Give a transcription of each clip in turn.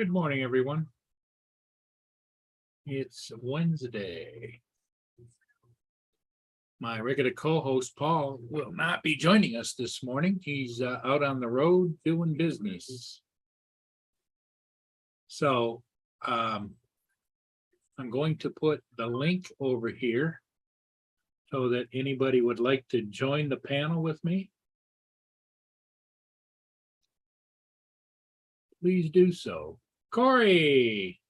Good morning, everyone. It's Wednesday. My regular co-host, Paul, will not be joining us this morning. He's out on the road doing business. So I'm going to put the link over here so that anybody would like to join the panel with me, please do so. Corey.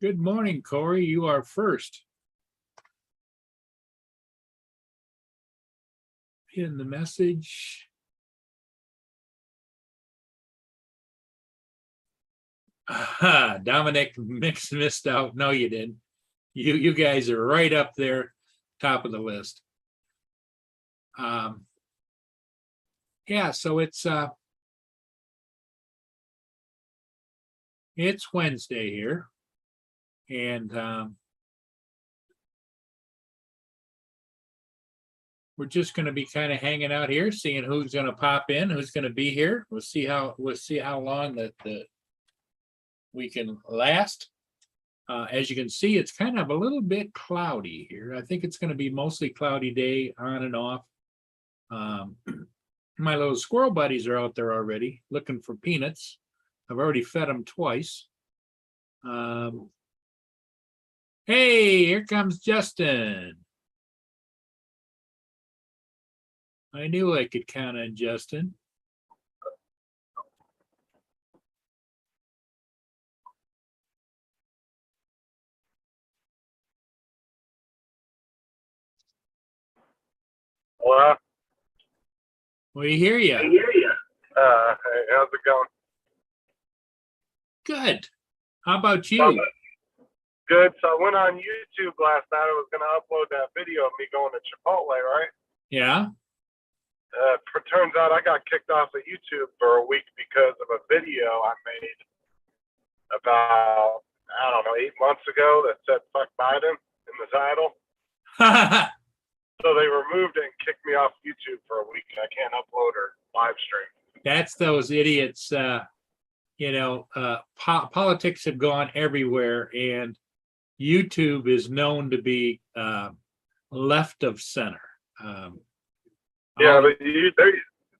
Good morning, Corey. You are first. In the message. Aha, Dominic missed out. No, you didn't. You guys are right up there, top of the list. Yeah, so it's Wednesday here, and we're just going to be kind of hanging out here, seeing who's going to pop in, who's going to be here. We'll see how long that we can last. As you can see, it's kind of a little bit cloudy here. I think it's going to be mostly cloudy day, on and off. My little squirrel buddies are out there already looking for peanuts. I've already fed them twice. Hey, here comes Justin. I knew I could count on Justin. Hello? We hear you. Hey, how's it going? Good. How about you? Good. So I went on YouTube last night. I was going to upload that video of me going to Chipotle, right? Yeah. Turns out I got kicked off of YouTube for a week because of a video I made about, 8 months ago that said fuck Biden in the title. So they removed it and kicked me off YouTube for a week. I can't upload or live stream. That's those idiots. Politics have gone everywhere, and YouTube is known to be left of center. Yeah, but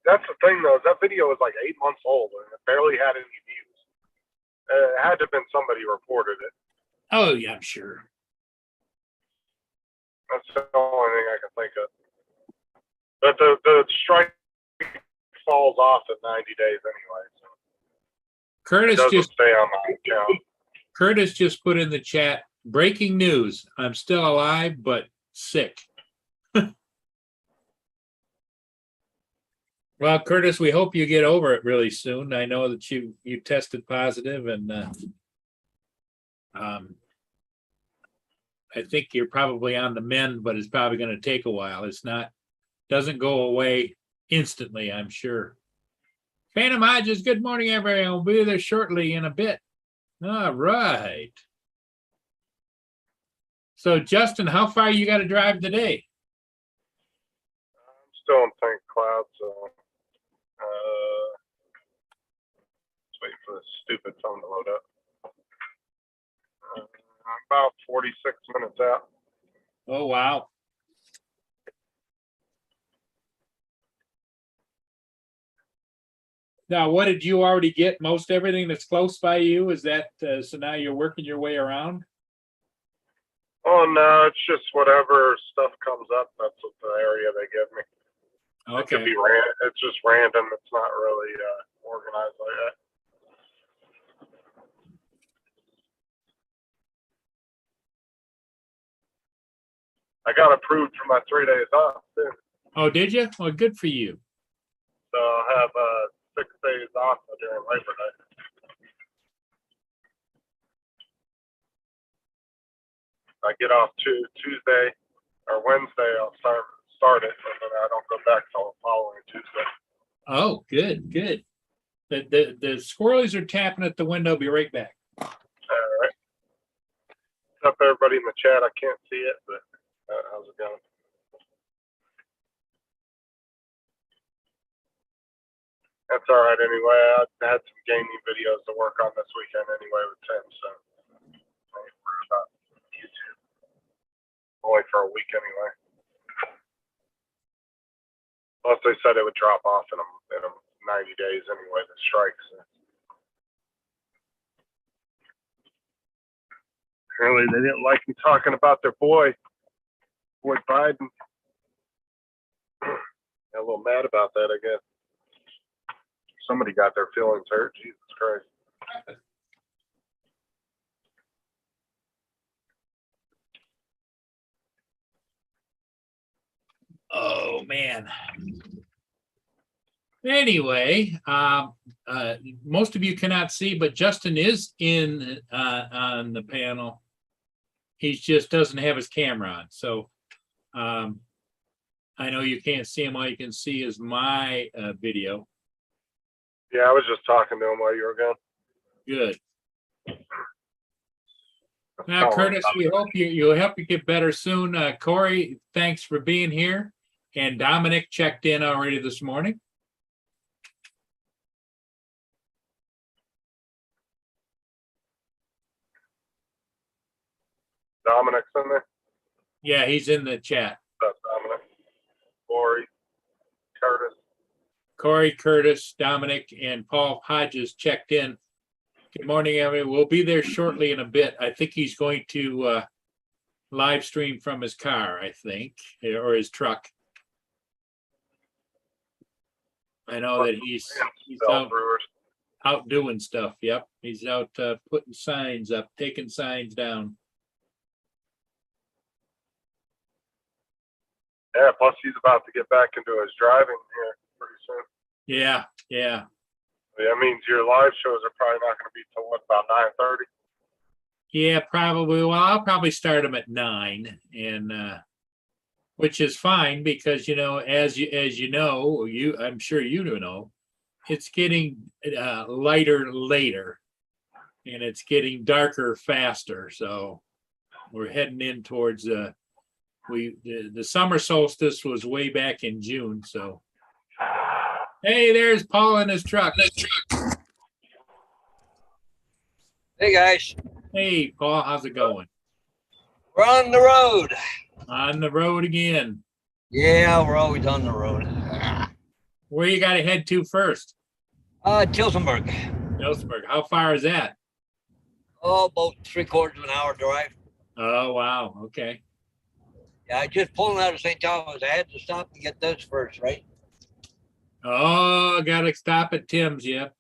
that's the thing, though. That video was like 8 months old, and it barely had any views. It had to have been somebody reported it. Oh, yeah, I'm sure. That's the only thing I can think of. But the strike falls off in 90 days anyway. So Curtis just put in the chat, breaking news. I'm still alive, but sick. Well, Curtis, we hope you get over it really soon. I know that you tested positive, and I think you're probably on the mend, but it's probably going to take a while. Doesn't go away instantly, I'm sure. Phantom Hodges, good morning, everyone. We'll be there shortly in a bit. All right. So, Justin, how far you got to drive today? I'm still in St. Cloud, so just waiting for this stupid phone to load up. I'm about 46 minutes out. Oh, wow. Now, what did you already get? Most everything that's close by you? Is that so now you're working your way around? Oh, no, it's just whatever stuff comes up. That's what the area they give me. Okay. It could be it's just random. It's not really organized like that. I got approved for my 3 days off, too. Oh, did you? Well, good for you. So I'll have 6 days off during Labor Day. I get off Tuesday or Wednesday. I'll start it, and then I don't go back till the following Tuesday. Oh, good. The squirrelies are tapping at the window. Be right back. All right. What's up, everybody in the chat? I can't see it, but how's it going? That's all right anyway. I had some gaming videos to work on this weekend anyway with Tim, so I ain't worried about YouTube. Only for a week anyway. Plus, they said it would drop off in 90 days anyway, the strikes. Apparently, they didn't like me talking about their boy Biden. Got a little mad about that, I guess. Somebody got their feelings hurt. Jesus Christ. Oh, man. Anyway, most of you cannot see, but Justin is in on the panel. He just doesn't have his camera on. So I know you can't see him. All you can see is my video. Yeah, I was just talking to him while you were gone. Good. Now, Curtis, we hope you'll help you get better soon. Corey, thanks for being here. And Dominic checked in already this morning. Dominic's in there? Yeah, he's in the chat. That's Dominic. Corey, Curtis. Corey, Curtis, Dominic, and Paul Hodges checked in. Good morning, everyone. We'll be there shortly in a bit. I think he's going to live stream from his car, I think, or his truck. I know that he's out doing stuff. Yep, he's out putting signs up, taking signs down. Yeah, plus he's about to get back into his driving here pretty soon. Yeah. That means your live shows are probably not going to be till what, about 9:30? Yeah, probably. Well, I'll probably start them at 9, and which is fine because as you know, I'm sure you do know, it's getting lighter later, and it's getting darker faster. So we're heading in towards the summer solstice was way back in June. So hey, there's Paul in his truck. Hey guys, Hey, Paul, how's it going? we're on the road. On the road again. Yeah, we're always on the road. Where you got to head to first? Tilsonburg. Nelsburg. How far is that? Oh, about 3/4 of an hour drive. Oh, wow. Okay. Yeah, I just pulling out of St. Thomas. I had to stop and get this first, right? Oh, got to stop at Tim's. Yep.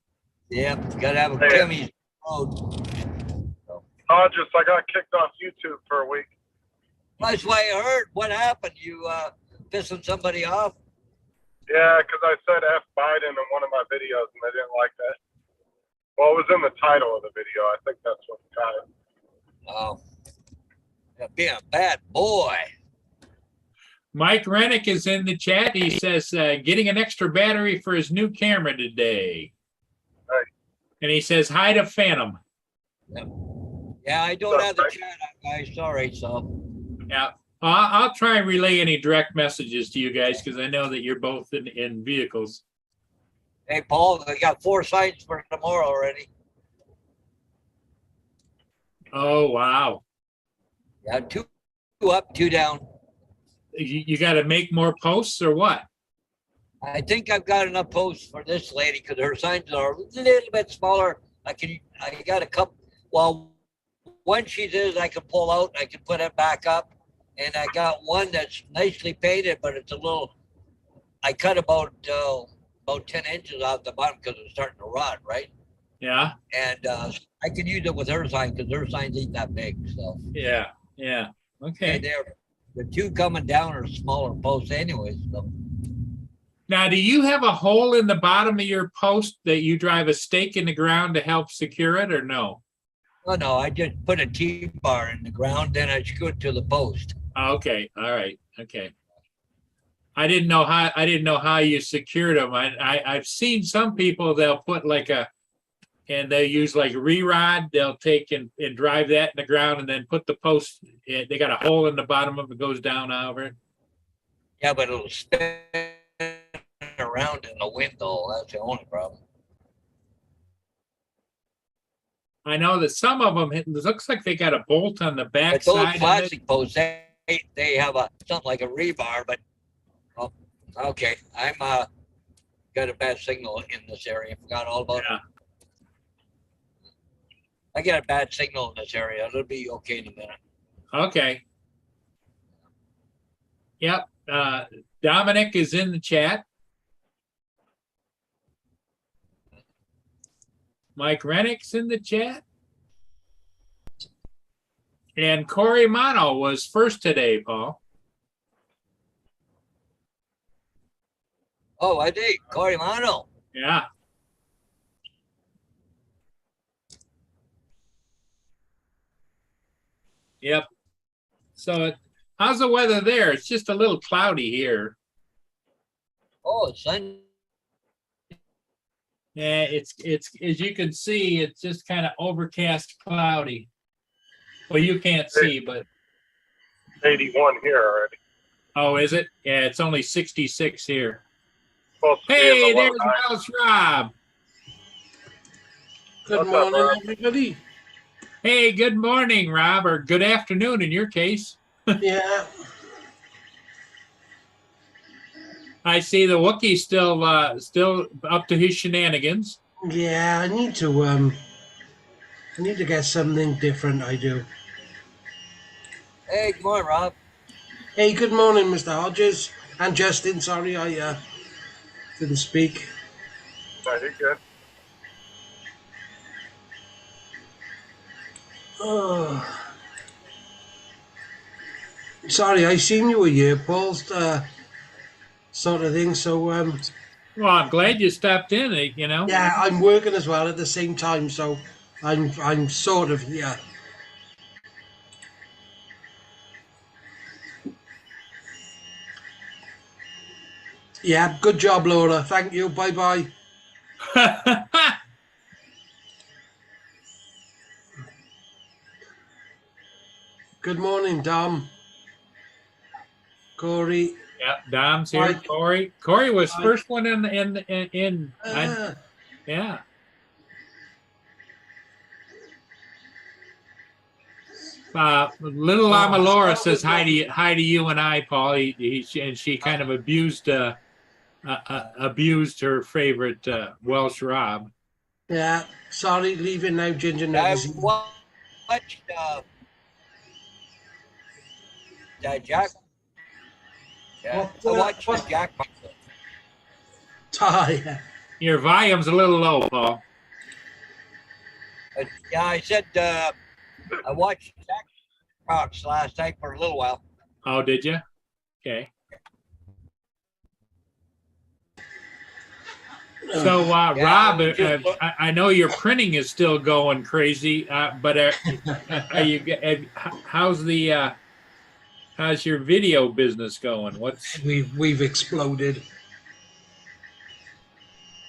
Yep, gotta have a Hey. Timmy's road. I got kicked off YouTube for a week. That's why I heard. What happened? You pissing somebody off? Yeah, because I said F Biden in one of my videos and they didn't like that. Well, it was in the title of the video. I think that's what got it. Oh, yeah, being a bad boy. Mike Rennick is in the chat. He says, getting an extra battery for his new camera today. Right. And he says, hi to Phantom. Yeah, I don't have the chat on, guys. Sorry, so. Yeah. I'll try and relay any direct messages to you guys because I know that you're both in vehicles. Hey, Paul, I got 4 signs for tomorrow already. Oh, wow. Yeah, 2 up, 2 down. You got to make more posts or what? I think I've got enough posts for this lady because her signs are a little bit smaller. I got a couple. Well, when she does, I can pull out. I can put it back up, and I got one that's nicely painted, but it's a little. I cut about 10 inches off the bottom because it's starting to rot, right? Yeah. And I can use it with her sign because her signs ain't that big. So Yeah. Okay. and the 2 coming down are smaller posts, anyways. So. Now, do you have a hole in the bottom of your post that you drive a stake in the ground to help secure it, or no? Oh no, I just put a T-bar in the ground, then I screw it to the post. Okay. All right. Okay. I didn't know how you secured them. I've seen some people, they'll put and they use like re-rod. They'll take and drive that in the ground and then put the post. They got a hole in the bottom of it, goes down over it. Yeah, but it'll spin around in the window. That's the only problem. I know that some of them, it looks like they got a bolt on the back But those side of it. plastic posts, they have a something like a rebar. But oh, okay, I'm got a bad signal in this area. Forgot all about Yeah. it. I get a bad signal in this area. It'll be okay in a minute. Okay. Yep. Dominic is in the chat. Mike Rennick's in the chat. And Corey Mono was first today, Paul. Oh, I did. Corey Mano. Yeah. Yep. So how's the weather there? It's just a little cloudy here. Oh, sun. Yeah, it's as you can see, it's just kind of overcast, cloudy. Well, you can't see, but 81 here already. oh, is it? Yeah, it's only 66 here. Supposed to be in Hey, the low there's 90s. Welsh Rob. Good What's up, morning, Rob? everybody. Hey, good morning, Rob, or good afternoon in your case. Yeah, I see the Wookiee still up to his shenanigans. yeah. I need to get something different. I do. Hey, good morning, Rob. Hey, good morning, Mr. Hodges and Justin. Sorry, I didn't speak. No, you're good. Oh, sorry. I seen you were here, Paul. Sort of thing. So Well, I'm glad you stopped in. You know. yeah, I'm working as well at the same time. So I'm sort of here. Yeah, good job, Laura. Thank you. Bye bye. Good morning, Dom. Corey. Yeah, Dom's here. Mike. Corey was Mike. first one Ah, yeah. Little Lama Laura says hi to you and I, Paul. And she kind of abused her favorite Welsh Rob. yeah. Sorry, leaving now, Ginger I Magazine. watched Jack. Yeah, What, I watched what? the Jack. Yeah. Your volume's a little low, Paul. Yeah, I said I watched Jack Box last night for a little while. Oh, did you? Okay. So, Rob, I know your printing is still going crazy, but are you? How's your video business going? We've exploded.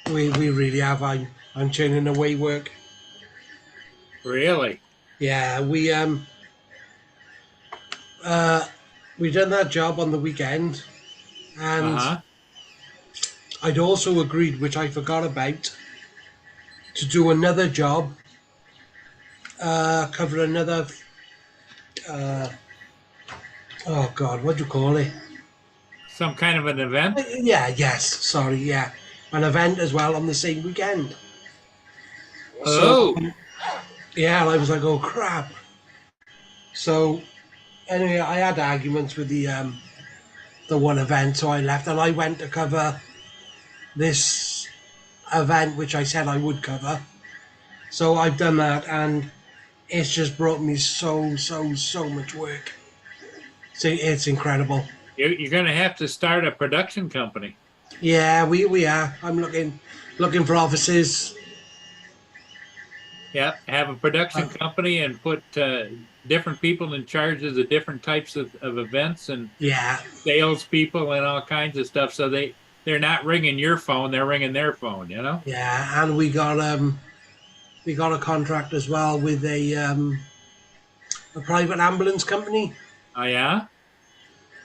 We really have. I'm turning away work. Really? Yeah, we done that job on the weekend, and Uh-huh. I'd also agreed, which I forgot about, to do another job, cover another. Oh God, what do you call it? Some kind of an event? Yeah, yes, sorry, yeah, an event as well on the same weekend. Oh. Yeah, and I was like, oh crap. So anyway, I had arguments with the one event, so I left and I went to cover this event, which I said I would cover. So I've done that, and it's just brought me so much work. So it's incredible. You're going to have to start a production company. Yeah, we are. I'm looking for offices. Yeah, have a production company and put different people in charge of the different types of events and Yeah, salespeople and all kinds of stuff. So they're not ringing your phone; they're ringing their phone. You know. yeah, and we got a contract as well with a private ambulance company, Oh yeah.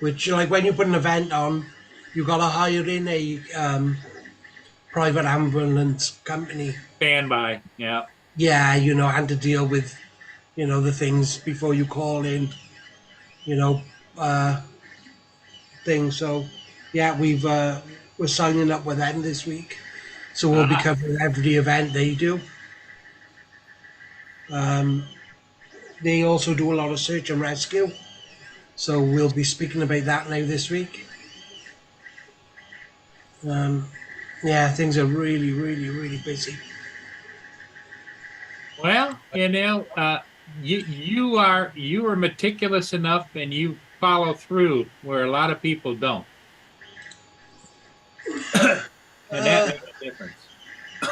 which like when you put an event on, you got to hire in a private ambulance company. Standby, yeah. Yeah, and to deal with, the things before you call in, you know, uh, things. So, yeah, we're signing up with them this week. So we'll be Uh, covering every event they do. Um, they also do a lot of search and rescue. So we'll be speaking about that now this week. Um, yeah, things are really, really, really busy. well, you are meticulous enough and you follow through where a lot of people don't. And that Uh, makes a difference.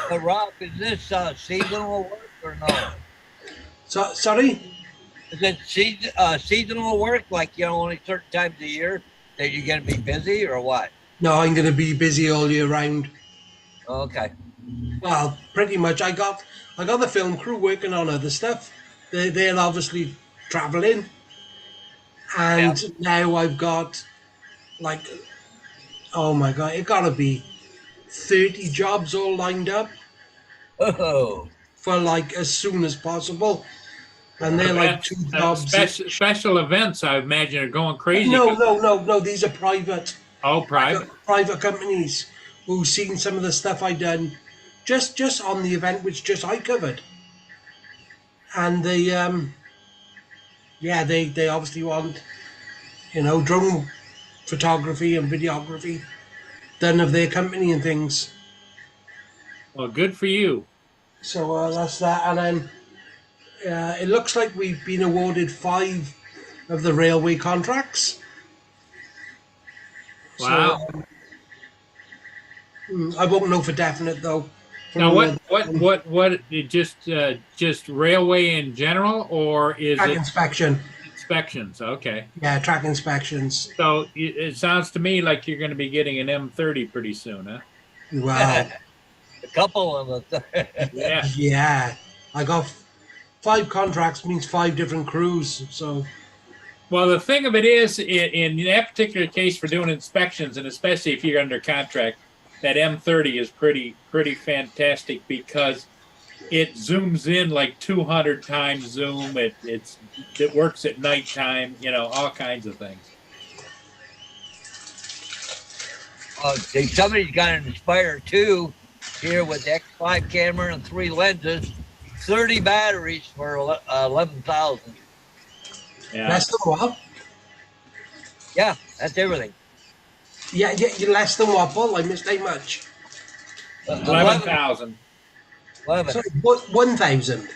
But Rob, is this seasonal work or no? sorry? Is it seasonal work, like only certain times of year that you're going to be busy, or what? No, I'm going to be busy all year round. Okay. Well, pretty much. I got the film crew working on other stuff. They're obviously traveling, Yeah. and now I've got like, oh my god, it got to be 30 jobs all lined up Oh. for like as soon as possible, and they're like two Events, jobs each. special events, I imagine, are going crazy. No, no, no, no. These are private, Oh, private. private companies who've seen some of the stuff I done, just on the event which just I covered, and they obviously want drone photography and videography done of their company and things. Well, good for you. So that's that, and then it looks like we've been awarded 5 of the railway contracts. So Wow. I won't know for definite though. Now, From just railway in general, or is track it inspection. inspections? Okay. Yeah, track inspections. So it sounds to me like you're going to be getting an M30 pretty soon, huh? Wow. A couple of them. Yeah. Yeah. I got 5 contracts means 5 different crews. So Well, the thing of it is, in that particular case for doing inspections, and especially if you're under contract, that M30 is pretty fantastic because it zooms in like 200 times zoom. It works at nighttime, all kinds of things. Somebody's got an Inspire 2 here with the X5 camera and 3 lenses, 30 batteries for 11,000. Yeah. less than what? Yeah, that's everything. Yeah, you're less than what, Paul? I missed out much. 11,000. 11. Sorry, what, 1,000?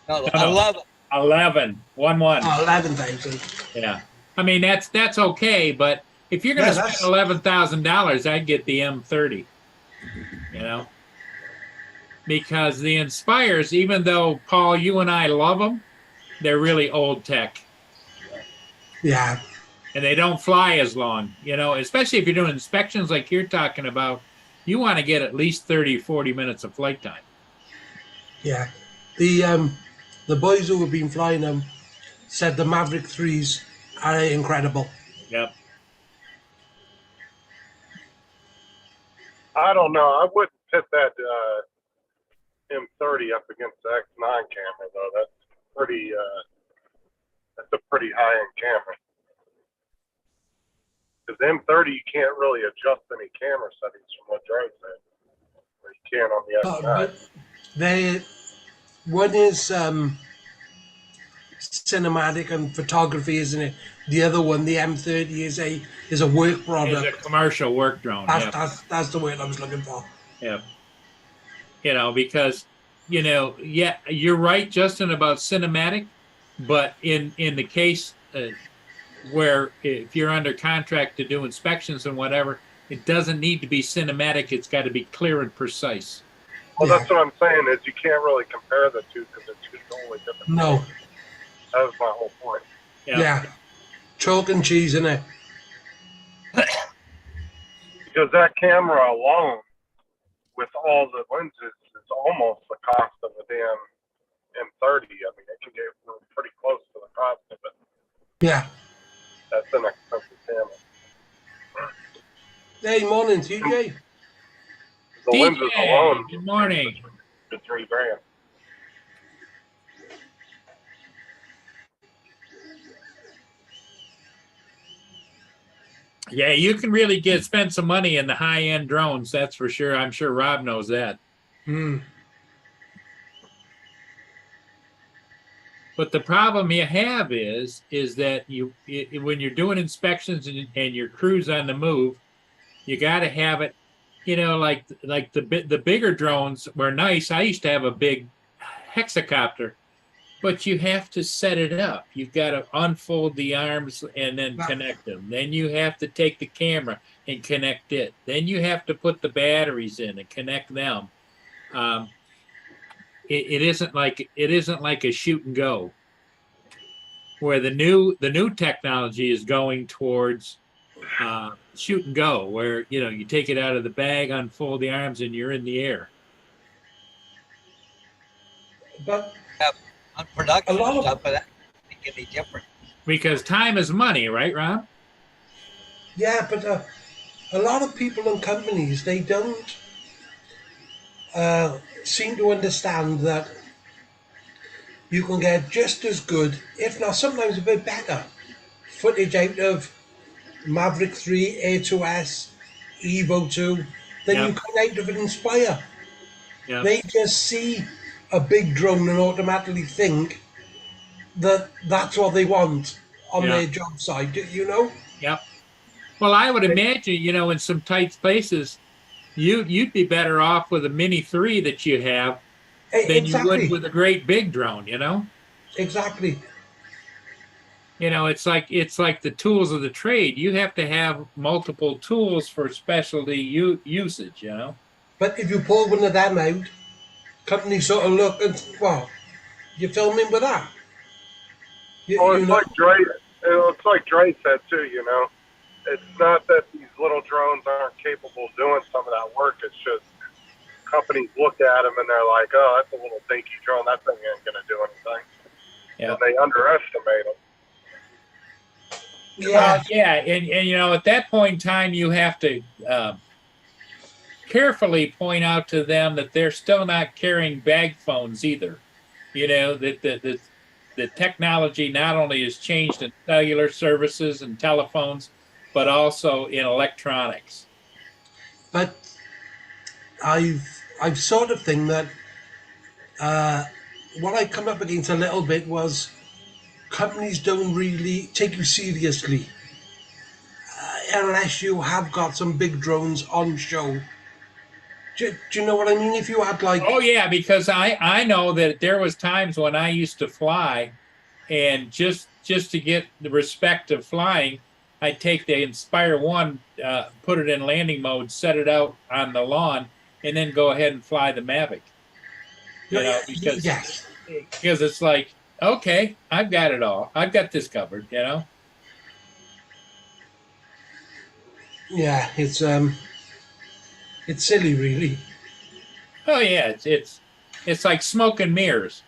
No, No. 11. 11. 1. Oh, 11,000. Yeah. I mean, that's okay, but if you're going to Yeah, spend $11,000, I'd get the M30. Because the Inspires, even though Paul, you and I love them, they're really old tech. Yeah. And they don't fly as long, especially if you're doing inspections like you're talking about. You want to get at least 30, 40 minutes of flight time. Yeah. The boys who have been flying them said the Maverick 3s are incredible. Yep. I don't know. I wouldn't pit that M30 up against the X9 camera though. That's a pretty high end camera. Because M30 you can't really adjust any camera settings from what Joe said, where you can on the X9. But one is cinematic and photography, isn't it? The other one, the M30, is a work It's product. a commercial work drone. That's the word I was looking for. Yeah. Because, yeah, you're right, Justin, about cinematic, but in the case where if you're under contract to do inspections and whatever, it doesn't need to be cinematic. It's got to be clear and precise. Well, Yeah. that's what I'm saying is you can't really compare the two because they're two totally different. No. things. That was my whole point. Yeah. Chalk and cheese, innit? Because that camera alone, with all the lenses, is almost the cost of a damn M30. I mean, it can get pretty close to the cost of it. Yeah. That's an expensive camera. Hey, morning, TJ. The lenses DJ, alone. good morning. For $3,000. Yeah, you can really spend some money in the high-end drones, that's for sure. I'm sure Rob knows that. Hmm. But the problem you have is that when you're doing inspections and your crew's on the move, you got to have it, like the bigger drones were nice. I used to have a big hexacopter, but you have to set it up. You've got to unfold the arms and then connect them. Then you have to take the camera and connect it. Then you have to put the batteries in and connect them. It isn't like a shoot and go, where the new technology is going towards shoot and go, where you take it out of the bag, unfold the arms, and you're in the air. But On production A lot of- stuff, but that doesn't make any difference. Because time is money, right, Rob? yeah, but a lot of people and companies, they don't seem to understand that you can get just as good, if not sometimes a bit better, footage out of Maverick 3, A2S, Evo 2 than Yeah. you can out of an Inspire. Yeah. They just see a big drone and automatically think that that's what they want on Yeah. their job site, you know? Yep. Well, I would imagine, in some tight spaces, you'd be better off with a Mini 3 that you have than you would with a great big drone, Exactly. It's like the tools of the trade. You have to have multiple tools for specialty usage, But if you pull one of them out, companies sort of look and, well, you're filming with that. Well, it's like Dre said too. It's not that these little drones aren't capable of doing some of that work. It's just companies look at them and they're like, "Oh, that's a little dinky drone. That thing ain't gonna do anything." Yeah. And they underestimate them. Yeah. Yeah, and at that point in time, you have to carefully point out to them that they're still not carrying bag phones either. That the technology not only has changed in cellular services and telephones, but also in electronics. But I've sort of think that what I come up against a little bit was companies don't really take you seriously unless you have got some big drones on show. Do you know what I mean? If you had like, Oh yeah, because I know that there was times when I used to fly, and just to get the respect of flying, I'd take the Inspire 1, put it in landing mode, set it out on the lawn, and then go ahead and fly the Mavic. yes, Because it's like, okay, I've got it all. I've got this covered, yeah, it's silly, really. Oh yeah, it's like smoke and mirrors,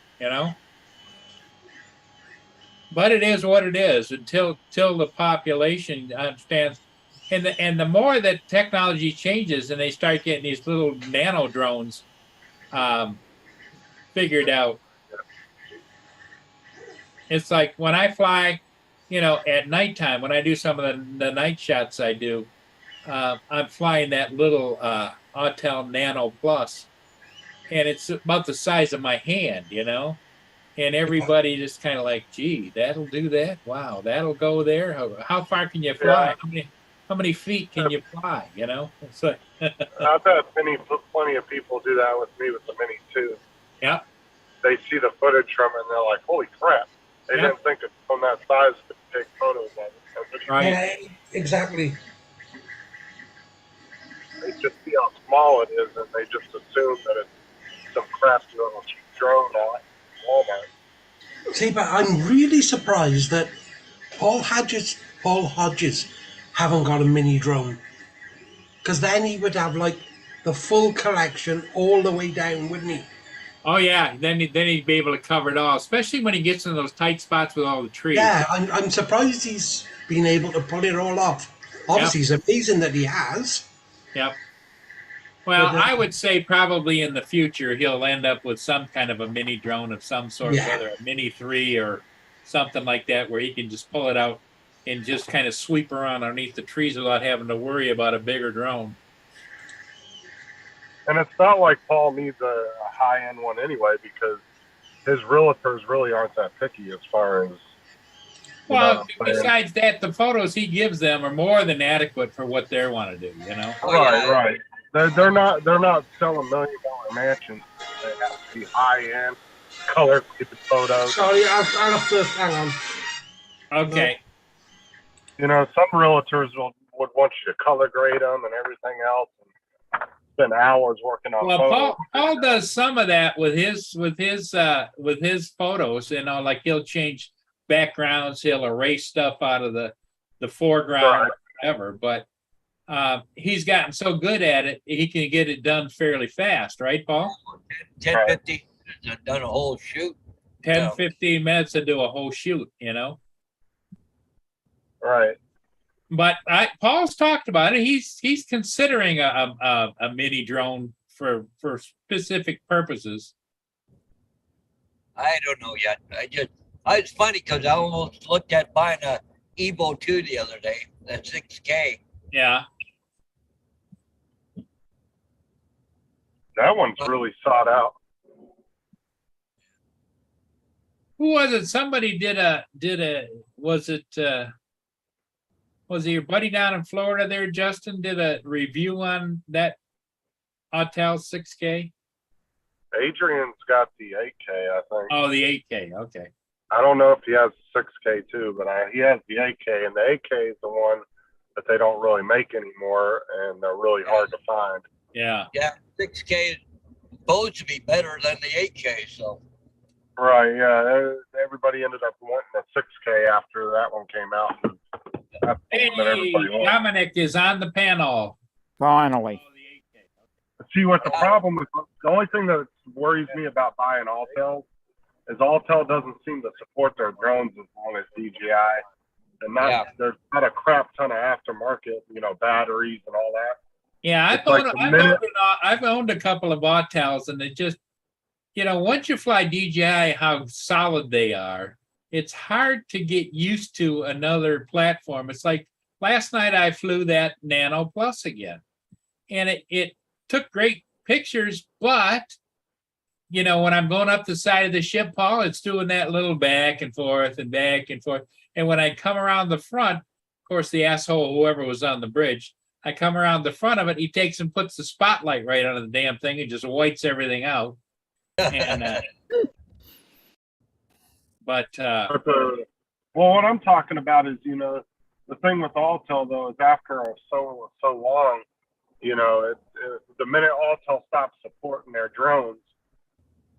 But it is what it is until the population understands, and the more that technology changes and they start getting these little nano drones figured out. It's like when I fly, at nighttime, when I do some of the night shots I do, I'm flying that little Autel Nano Plus, and it's about the size of my hand, and everybody just kind of like, gee, that'll do that? Wow, that'll go there? How far can you fly? Yeah. How many feet can you fly, It's like, I've had plenty of people do that with me with the Mini too. yeah. They see the footage from it and they're like, "Holy crap!" They didn't think it's from that size to take photos of it. Right. Yeah, exactly. They just see how small it is, and they just assume that it's some crappy little cheap drone at Walmart. See, but I'm really surprised that Paul Hodges haven't got a mini drone, because then he would have like the full collection all the way down, wouldn't he? Oh yeah, then he'd be able to cover it all, especially when he gets in those tight spots with all the trees. Yeah, I'm surprised he's been able to pull it all off. Obviously, it's amazing that he has. Yep. Well, I would say probably in the future he'll end up with some kind of a mini drone of some sort, Yeah. whether a Mini 3 or something like that, where he can just pull it out and just kind of sweep around underneath the trees without having to worry about a bigger drone. And it's not like Paul needs a high-end one anyway, because his realtors really aren't that picky as far as. Well, besides that, the photos he gives them are more than adequate for what they want to do. You know. Oh, Right, yeah. right. They're not selling $1 million mansions. They have to be high-end, color-graded photos. Sorry, I'll have to hang on. Okay. You know, some realtors would want you to color grade them and everything else, and spend hours working on Well, photos. Paul does some of that with his photos. You know, like he'll change backgrounds, he'll erase stuff out of the foreground, or whatever. But he's gotten so good at it, he can get it done fairly fast, right, Paul? 10:50, done a whole shoot. 10, Yeah. 15 minutes to do a whole shoot, you know. Right. But Paul's talked about it. He's considering a mini drone for specific purposes. I don't know yet. It's funny because I almost looked at buying a Evo 2 the other day. That's 6K. Yeah. That one's really sought out. Who was it? Somebody was it your buddy down in Florida there, Justin, did a review on that Autel 6K? Adrian's got the 8K, I think. Oh, the 8K. Okay. I don't know if he has 6K too, but he has the 8K, and the 8K is the one that they don't really make anymore, and they're really hard to find. Yeah. Yeah, 6K is supposed to be better than the 8K. So Right, yeah. Everybody ended up wanting a 6K after that one came out. That's the Hey, one that everybody wants. Dominic is on the panel. Finally. See what the problem is. The only thing that worries me about buying Autel is Autel doesn't seem to support their drones as long as DJI, and there's not a crap ton of aftermarket, batteries and all that. Yeah, It's like the minute- I've owned a couple of Autels, and it just, once you fly DJI, how solid they are, it's hard to get used to another platform. It's like last night I flew that Nano Plus again, and it took great pictures, but when I'm going up the side of the ship, Paul, it's doing that little back and forth and back and forth. And when I come around the front, of course, the asshole, whoever was on the bridge, I come around the front of it, he takes and puts the spotlight right on the damn thing and just whites everything out. And, what I'm talking about is, the thing with Autel though is after so long, the minute Autel stops supporting their drones,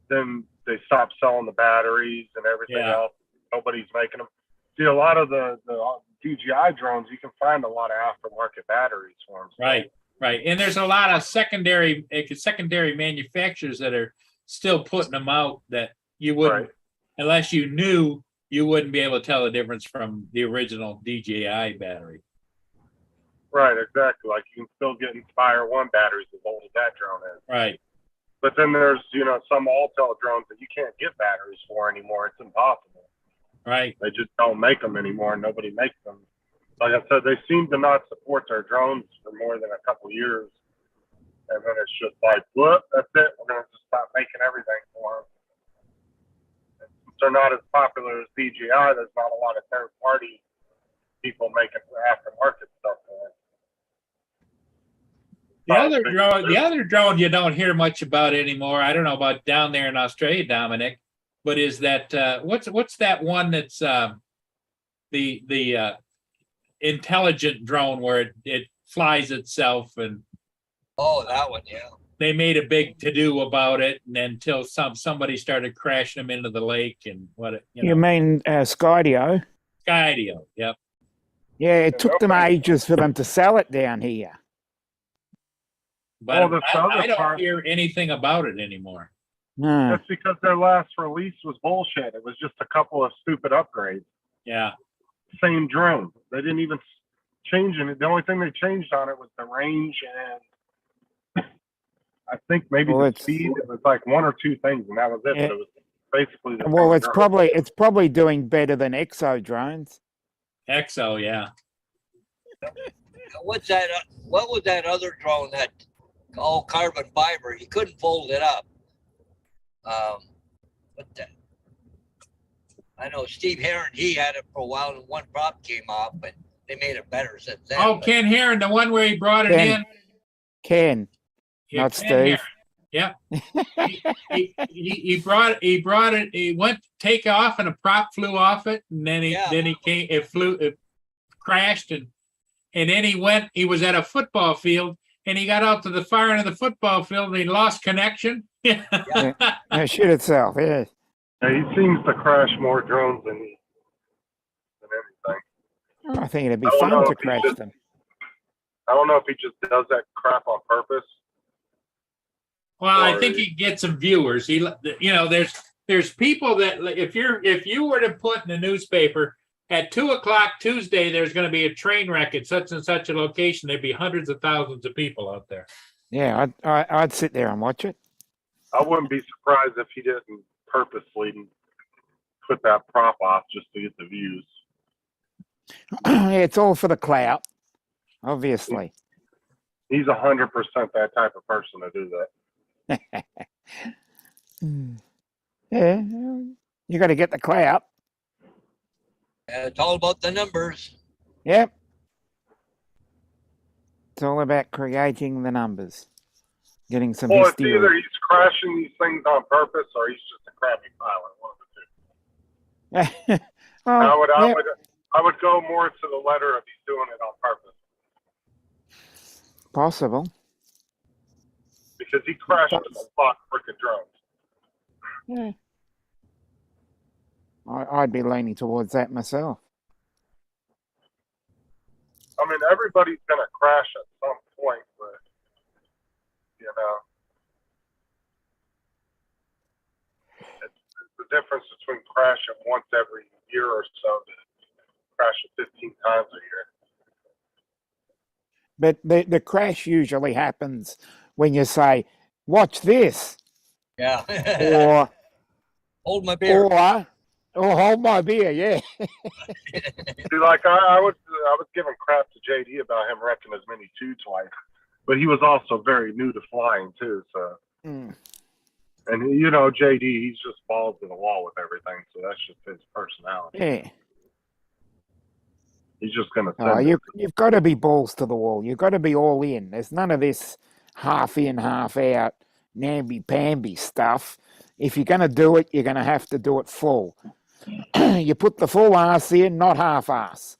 then they stop selling the batteries and everything else. Nobody's making them. See, a lot of the DJI drones, you can find a lot of aftermarket batteries for them. Right. And there's a lot of secondary manufacturers that are still putting them out that you wouldn't, unless you knew, you wouldn't be able to tell the difference from the original DJI battery. Right, exactly. Like you can still get Inspire 1 batteries as old as that drone is. Right. But then there's, some Autel drones that you can't get batteries for anymore. It's impossible. Right. They just don't make them anymore. Nobody makes them. Like I said, they seem to not support their drones for more than a couple years. And then it's just like, whoop, that's it. We're going to just stop making everything for them. And since they're not as popular as DJI, there's not a lot of third-party people making aftermarket stuff for them. The other drone you don't hear much about anymore, I don't know about down there in Australia, Dominic, but is that what's that one that's the intelligent drone where it flies itself, and that one, yeah. they made a big to-do about it, and until somebody started crashing them into the lake and You mean Skydio? Skydio, yep. Yeah, it took them ages for them to sell it down here. But Well, I don't hear anything about it anymore. No. That's because their last release was bullshit. It was just a couple of stupid upgrades. Yeah. Same drone. They didn't even changing it. The only thing they changed on it was the range and I think maybe Well, the it's- speed. It was like one or two things, and that was it. Yeah. But it was basically the Well, same it's drone. probably doing better than Exo drones. Exo, yeah. What's that? What was that other drone that all carbon fiber? You couldn't fold it up. But I know Steve Heron, he had it for a while, and one prop came off, but they made it better since then. Oh, But Ken Heron, the one where he brought it Ken. in. Ken, Yeah, not Ken Steve. Heron. Yeah. He brought it. He went to take off, and a prop flew off it, and then he came. It crashed, and then he went. He was at a football field, and he got out to the far end of the football field, and he lost connection. It shoot itself. Yeah. Yeah, he seems to crash more drones than anything. I think it'd be I don't fun know to if he crash just- them. I don't know if he just does that crap on purpose. Well, I think he gets some viewers. There's people that if you were to put in the newspaper at 2:00 Tuesday, there's going to be a train wreck at such and such a location. There'd be hundreds of thousands of people out there. Yeah, I'd sit there and watch it. I wouldn't be surprised if he didn't purposely put that prop off just to get the views. Yeah, it's all for the clout, obviously. He's 100% that type of person to do that. Yeah, you got to get the clout. it's all about the numbers. Yep. It's all about creating the numbers, getting some Well, it's hysteria. either he's crashing these things on purpose or he's just a crappy pilot. One of the two. Well, yeah, I would go more to the letter if he's doing it on purpose possible. because he crashed a lot freaking drones. Yeah. I'd be leaning towards that myself. I mean, everybody's going to crash at some point, but, you know, it's the difference between crashing once every year or so to crashing 15 times a year. But the crash usually happens when you say, watch this, Yeah. or Hold my beer. or hold my beer, yeah. See, like I was giving crap to JD about him wrecking as many two twice, but he was also very new to flying too. So, Mm. and you know, JD, he's just balls to the wall with everything. So that's just his personality. Yeah. He's just gonna Oh, send you've got to be balls to the wall. You've got to be all in. There's none of this half in, half out, namby-pamby stuff. If you're going to do it, you're going to have to do it full. You put the full ass in, not half ass.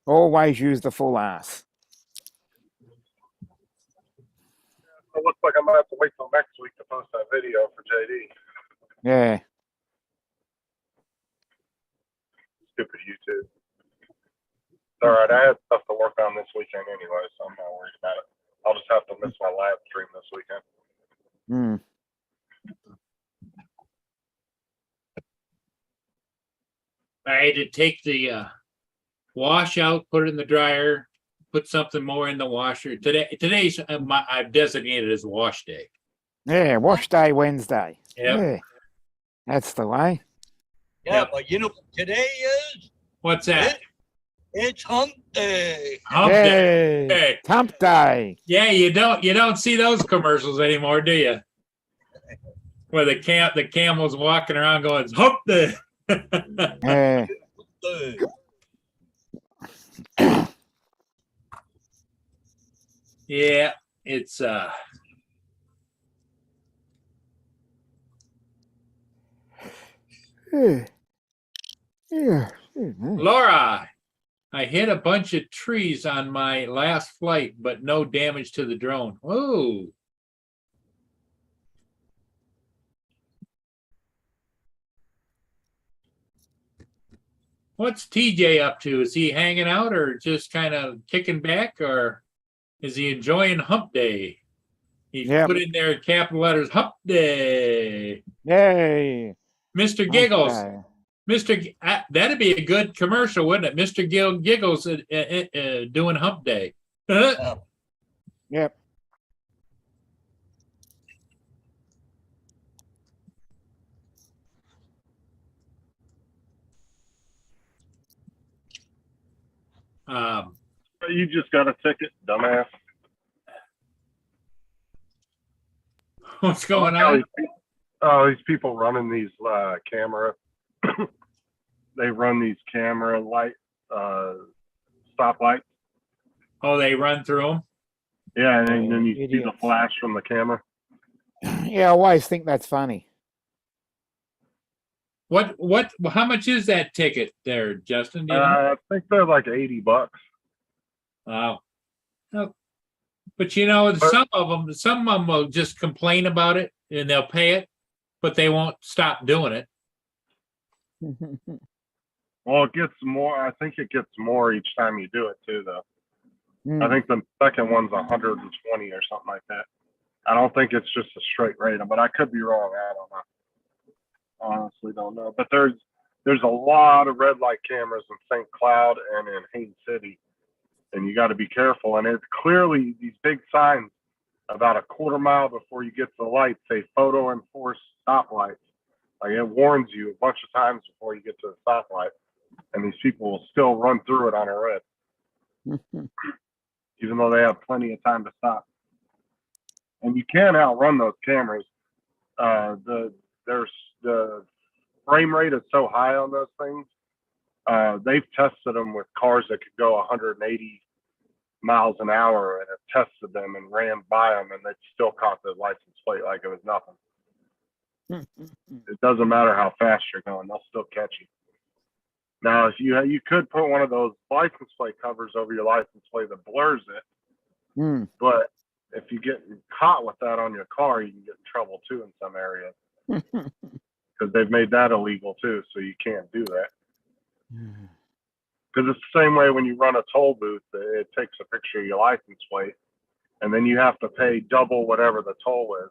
Always use the full ass. It looks like I'm gonna have to wait till next week to post that video for JD. Yeah. Stupid YouTube. It's all right. I had stuff to work on this weekend anyway, so I'm not worried about it. I'll just have to miss my live stream this weekend. Mm. I had to take the wash out, put it in the dryer, put something more in the washer. Today's I've designated as wash day. Yeah, wash day Wednesday. Yep. Yeah. That's the way. Yeah, Yep. but you know what today is? What's that? It's hump day. Hump day. Yay. Hey, Hump day. yeah, you don't see those commercials anymore, do you? Where the camel's walking around going, "It's hump day." Yeah. Yeah, it's Yeah. Yeah. Laura. I hit a bunch of trees on my last flight, but no damage to the drone. Whoa. What's TJ up to? Is he hanging out or just kind of kicking back, or is he enjoying hump day? He Yep. put in there capital letters, hump day. Yay. Mr. Giggles. Okay. That'd be a good commercial, wouldn't it? Mr. Giggles doing hump day. Yep. You just got a ticket, dumbass. What's going How on? these people running these camera. They run these camera light stoplights. Oh, they run through them. Yeah, and then you see the Idiots. flash from the camera. Yeah, I always think that's funny. How much is that ticket there, Justin? Do you know? I think they're like $80. Wow. No. But you know, some of them will just complain about it and they'll pay it, but they won't stop doing it. Well, it gets more. I think it gets more each time you do it too, though. Hmm. I think the second one's 120 or something like that. I don't think it's just a straight rate, but I could be wrong. I don't know. Honestly, don't know. But there's a lot of red light cameras in St. Cloud and in Haines City, and you got to be careful. And it's clearly these big signs about a quarter mile before you get to the light say photo enforced stoplights. Like it warns you a bunch of times before you get to the stoplight, and these people will still run through it on a red, even though they have plenty of time to stop. And you can't outrun those cameras. There's the frame rate is so high on those things. They've tested them with cars that could go 180 miles an hour, and have tested them and ran by them, and they still caught the license plate like it was nothing. It doesn't matter how fast you're going; they'll still catch you. Now, if you could put one of those license plate covers over your license plate that blurs it, Hmm. but if you get caught with that on your car, you can get in trouble too in some areas because they've made that illegal too. So you can't do that. Because it's the same way when you run a toll booth, it takes a picture of your license plate, and then you have to pay double whatever the toll is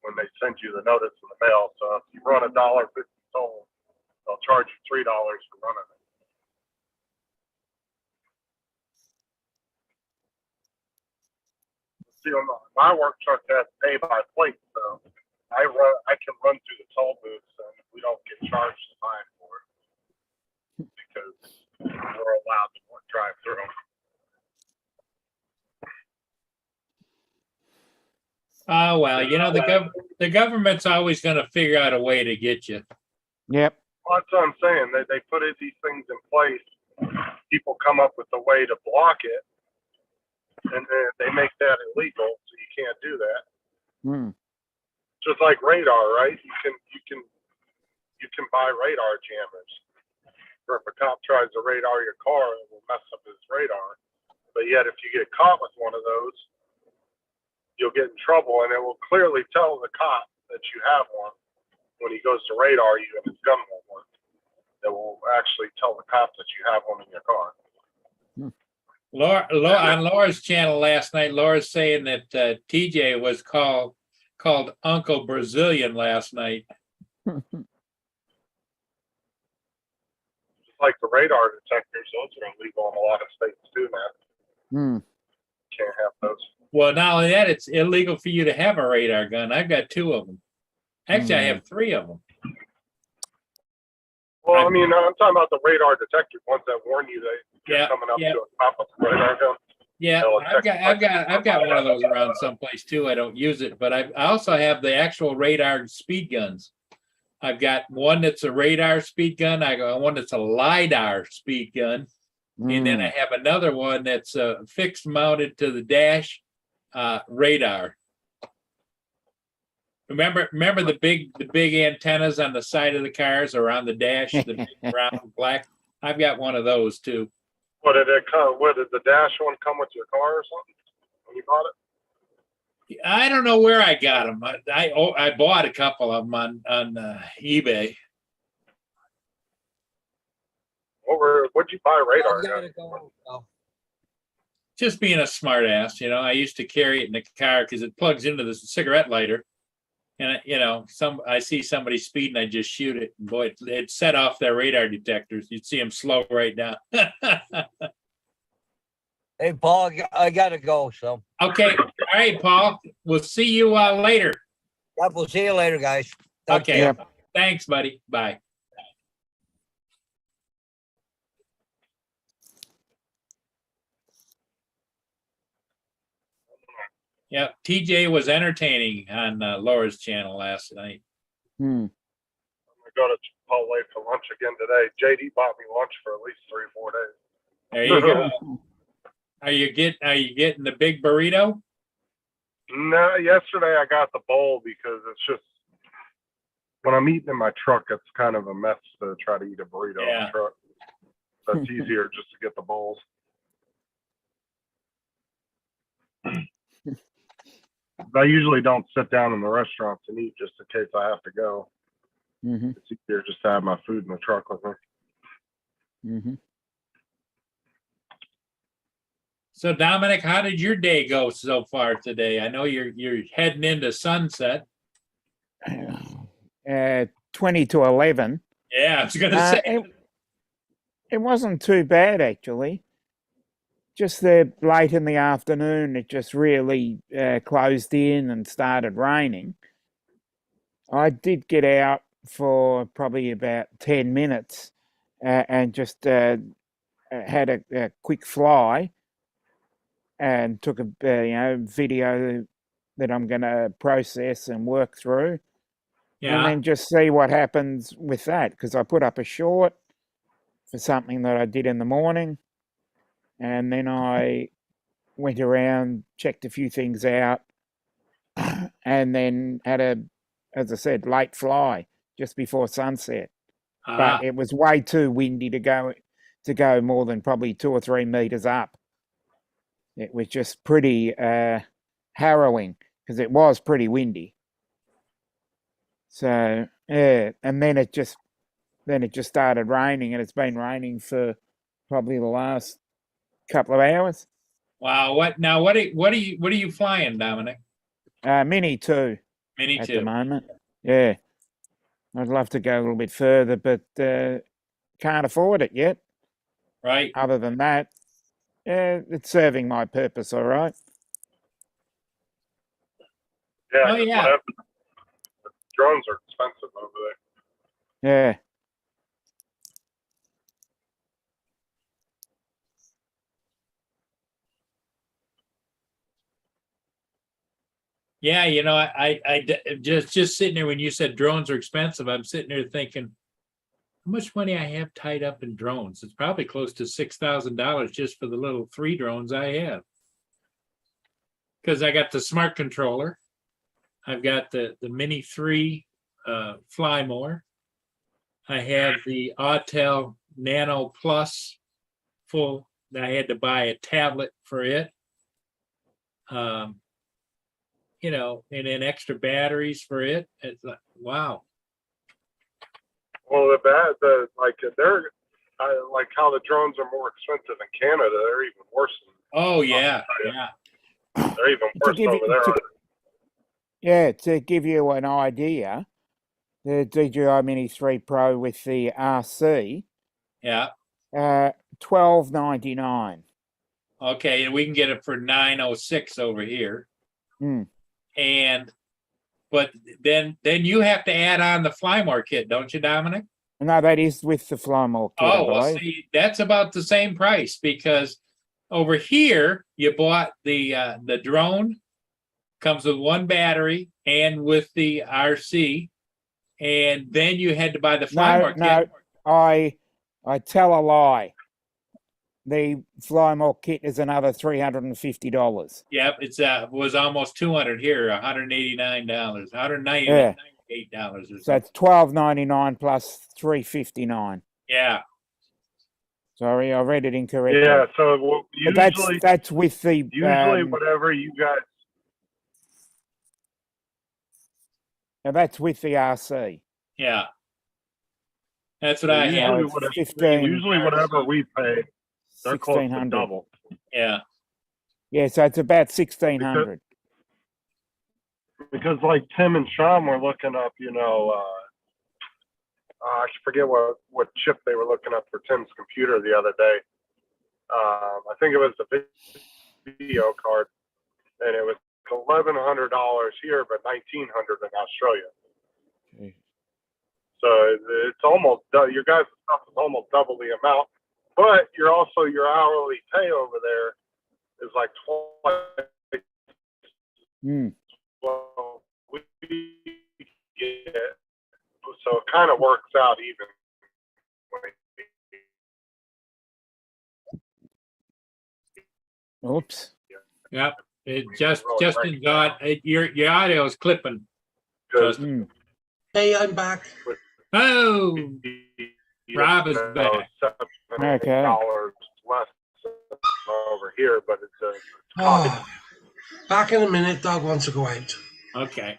when they send you the notice in the mail. So if you run $1.50 toll, they'll charge you $3 for running it. See, on my work truck has pay by plate, so I can run through the toll booths, and we don't get charged a fine for it because we're allowed to drive through them. Oh, well, you know, the government's always going to figure out a way to get you. Yep. Well, that's what I'm saying. They put these things in place. People come up with a way to block it, and then they make that illegal, so you can't do that. Hmm. Just like radar, right? You can buy radar jammers. Or if a cop tries to radar your car, it will mess up his radar. But yet, if you get caught with one of those, you'll get in trouble, and it will clearly tell the cop that you have one when he goes to radar you and his gun won't work. It will actually tell the cop that you have one in your car. Laura, on Laura's channel last night, Laura's saying that TJ was called Uncle Brazilian last night. Just like the radar detectors, those are illegal in a lot of states too now. Hmm. Can't have those. Well, not only that, it's illegal for you to have a radar gun. I've got 2 of them. Actually, I have 3 of them. Well, I mean, I'm talking about the radar detector ones that warn you that you're Yeah, coming up yeah. to a cop with a radar gun. Yeah, They'll I've got one of those around someplace too. I don't use it, but I also have the actual radar speed guns. I've got one that's a radar speed gun. I got one that's a LiDAR speed gun. And then I have another one that's fixed mounted to the dash radar. Remember the big antennas on the side of the cars or on the dash, the big round black. I've got one of those too. What did it come? What did the dash one come with your car or something when you bought it? I don't know where I got them. I bought a couple of them on eBay. What'd you buy radar? I've gotta go. Just being a smart ass, you know. I used to carry it in the car because it plugs into the cigarette lighter. And I see somebody speeding, I just shoot it. Boy, it set off their radar detectors. You'd see them slow right down. Hey, Paul, I gotta go. So, Okay, all right, Paul. We'll see you later. yep, we'll see you later, guys. Talk to Okay, you. Yep. thanks, buddy. Bye. Yeah, TJ was entertaining on Laura's channel last night. Hmm. I'm gonna go to Chipotle for lunch again today. JD bought me lunch for at least 3 or 4 days. There you go. Are you getting the big burrito? No, yesterday I got the bowl because it's just when I'm eating in my truck, it's kind of a mess to try to eat a burrito in Yeah. the truck. So it's easier just to get the bowls. I usually don't sit down in the restaurants and eat just in case I have to go. Mm-hmm. It's easier just to have my food in the truck with me. Mm-hmm. So Dominic, how did your day go so far today? I know you're heading into sunset. 20 to 11. Yeah, I was gonna Uh, say. it wasn't too bad, actually. Just the late in the afternoon, it just really closed in and started raining. I did get out for probably about 10 minutes and just had a quick fly and took a video that I'm going to process and work through. And Yeah, then just see what happens with that, because I put up a short for something that I did in the morning, and then I went around, checked a few things out, and then had as I said, late fly just before sunset. ah, But it was way too windy to go more than probably 2 or 3 meters up. It was just pretty harrowing because it was pretty windy. So yeah, and then it just started raining, and it's been raining for probably the last couple of hours. wow. What are you flying, Dominic? Mini 2 Mini at the 2. moment. Yeah, I'd love to go a little bit further, but can't afford it yet. Right. Other than that, it's serving my purpose, all right. Yeah, Oh, 'cause yeah. whatever. Drones are expensive over there. Yeah. Yeah, I just sitting there when you said drones are expensive, I'm sitting there thinking, how much money I have tied up in drones? It's probably close to $6,000 just for the little 3 drones I have. Because I got the smart controller, I've got the Mini 3 Flymore, I have the Autel Nano Plus full. I had to buy a tablet for it. And then extra batteries for it. It's like, wow. Well, they're like how the drones are more expensive in Canada. They're even worse. Oh yeah, yeah. They're even worse over there. Yeah, to give you an idea, the DJI Mini 3 Pro with the RC, Yeah. $12.99. Okay, and we can get it for $906 over here. Mm. But then you have to add on the Flymore kit, don't you, Dominic? No, that is with the Flymore kit. I Oh, well, believe. see, that's about the same price because over here you bought the drone, comes with 1 battery and with the RC, and then you had to buy the Flymore kit. I tell a lie. The Flymore kit is another $350. Yep, it's was almost 200 here, $189, $198 or So something. it's $12.99 plus $359. Yeah. Sorry, I read it incorrectly. Yeah, so But usually that's with the whatever you guys. now that's with the RC. Yeah. That's what I have. Usually whatever we pay, they're close to 1600. double. Yeah. Yeah, so it's about 1600. because like Tim and Sean were looking up, I forget what chip they were looking up for Tim's computer the other day. I think it was the video card, and it was $1,100 here, but $1,900 in Australia. Okay. So it's almost your guys' stuff is almost double the amount, but your hourly pay over there is like twice Mm. what we get. So it kind of works out even. Oops. Yep. It Really Justin breaks got your audio is clipping. Because Mm. Hey, I'm back. Oh, Rob is back. Okay. $7 less over here, but it's Oh, back in a minute. Dog wants to go out. Okay.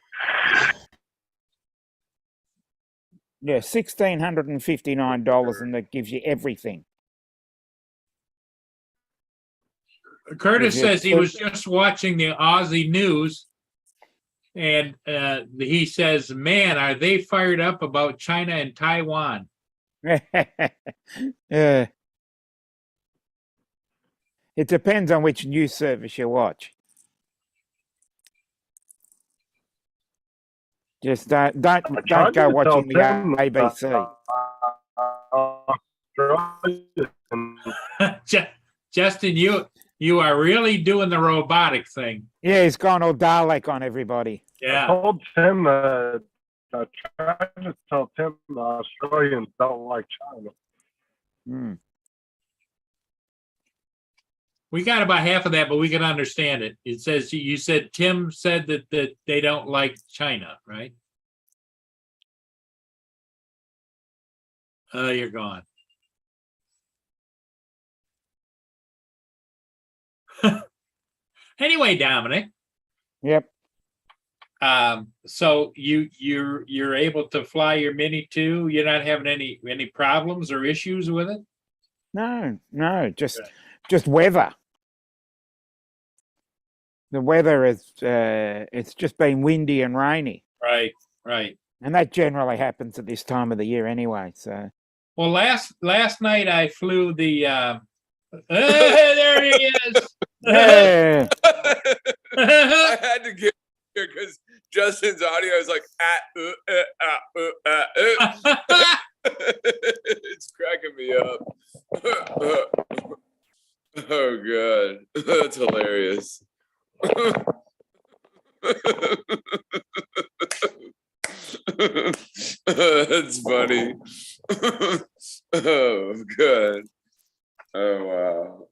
Yeah, $1,659, and that gives you everything. Curtis Yeah, says he so- was just watching the Aussie news, and he says, "Man, are they fired up about China and Taiwan?" Yeah. It depends on which news service you watch. Just don't go watching the ABC. Justin, you are really doing the robotic thing. Yeah, he's gone all Dalek on everybody. I Yeah. told Tim I tried to tell Tim the Australians don't like China. Mm. We got about half of that, but we can understand it. It says you said Tim said that they don't like China, right? Oh, you're gone. Anyway, Dominic, Yep. so you're able to fly your Mini 2. You're not having any problems or issues with it? No, just weather. The weather is it's just been windy and rainy, Right. and that generally happens at this time of the year anyway. So Well, last night I flew the there he is. yeah, I had to get here because Justin's audio is like it's cracking me up. Oh god, that's hilarious. That's funny. Oh god. Oh wow.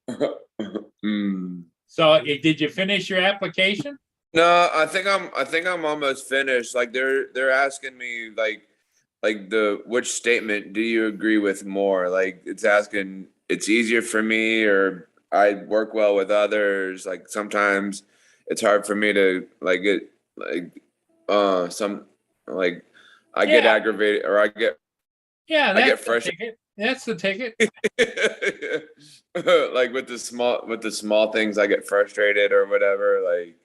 Mm. So did you finish your application? No, I think I'm almost finished. Like they're asking me like which statement do you agree with more? Like it's asking it's easier for me or I work well with others. Like sometimes it's hard for me to like get like some like I get Yeah. aggravated or I get Yeah, I get that's the frustrated. ticket. That's the ticket. Like with the small things I get frustrated or whatever like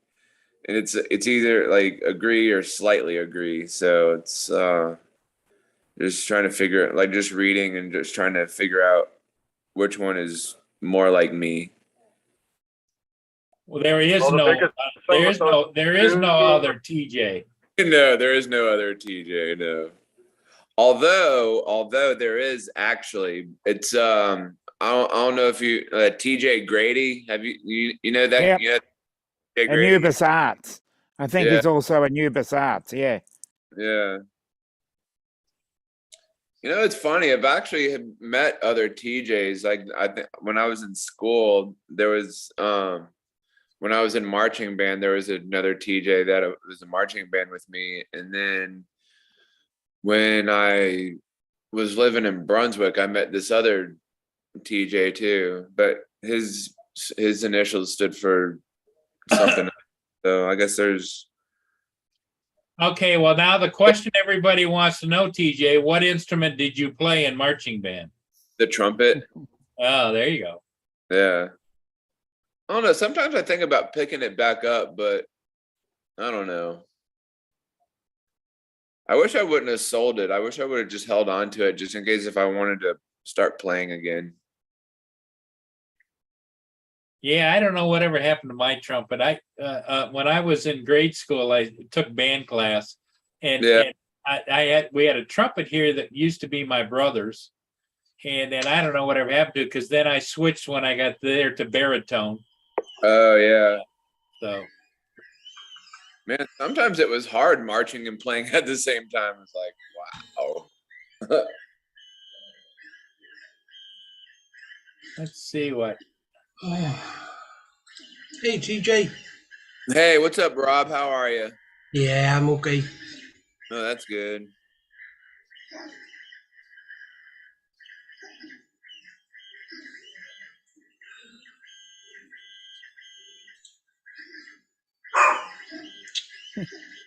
and it's either like agree or slightly agree so it's just trying to figure like just reading and just trying to figure out which one is more like me. Well, there is Well, the no biggest- there is no other TJ. No, there is no other TJ. No. Although there is actually, it's I don't know if you TJ Grady. Have you know that? Yep. Yeah, TJ Grady. Anubis Arts. I think Yeah. it's also Anubis Arts. Yeah. Yeah. You know, it's funny. I've actually had met other TJs. Like I think when I was in school, there was when I was in marching band, there was another TJ that was in marching band with me, and then when I was living in Brunswick, I met this other TJ too, but his initials stood for something else. So I guess there's Okay, well now the question everybody wants to know, TJ, what instrument did you play in marching band? the trumpet. Oh, there you go. Yeah. I don't know. Sometimes I think about picking it back up, but I don't know. I wish I wouldn't have sold it. I wish I would have just held on to it just in case if I wanted to start playing again. Yeah, I don't know whatever happened to my trumpet. When I was in grade school, I took band class, and, Yeah. and we had a trumpet here that used to be my brother's, and then I don't know whatever happened to it because then I switched when I got there to baritone. Oh yeah. So Man, sometimes it was hard marching and playing at the same time. It's like, wow. let's see what. Hey, TJ. Hey, what's up, Rob? How are you? Yeah, I'm okay. Oh, that's good.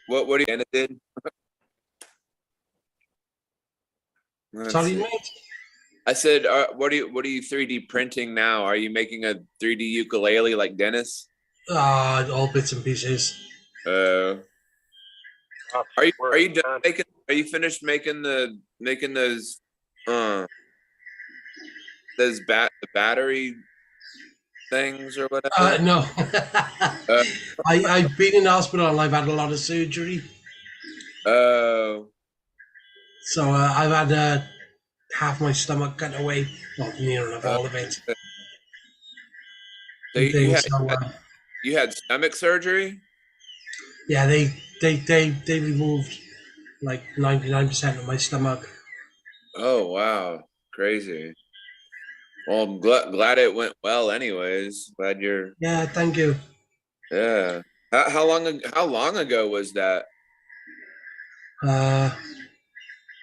What do you did? Let's Sorry, see. mate. I said, what are you 3D printing now? Are you making a 3D ukulele like Dennis? All bits and pieces. Are you done making? Are you finished making the the battery things or whatever? No. I've been in hospital and I've had a lot of surgery. Oh. So I've had half my stomach cut away. Well, near enough all of it. So you had stomach surgery? Yeah, they removed like 99% of my stomach. Oh wow, crazy. Well, I'm glad it went well. Anyways, glad you're. Yeah, thank you. Yeah. How long ago was that? A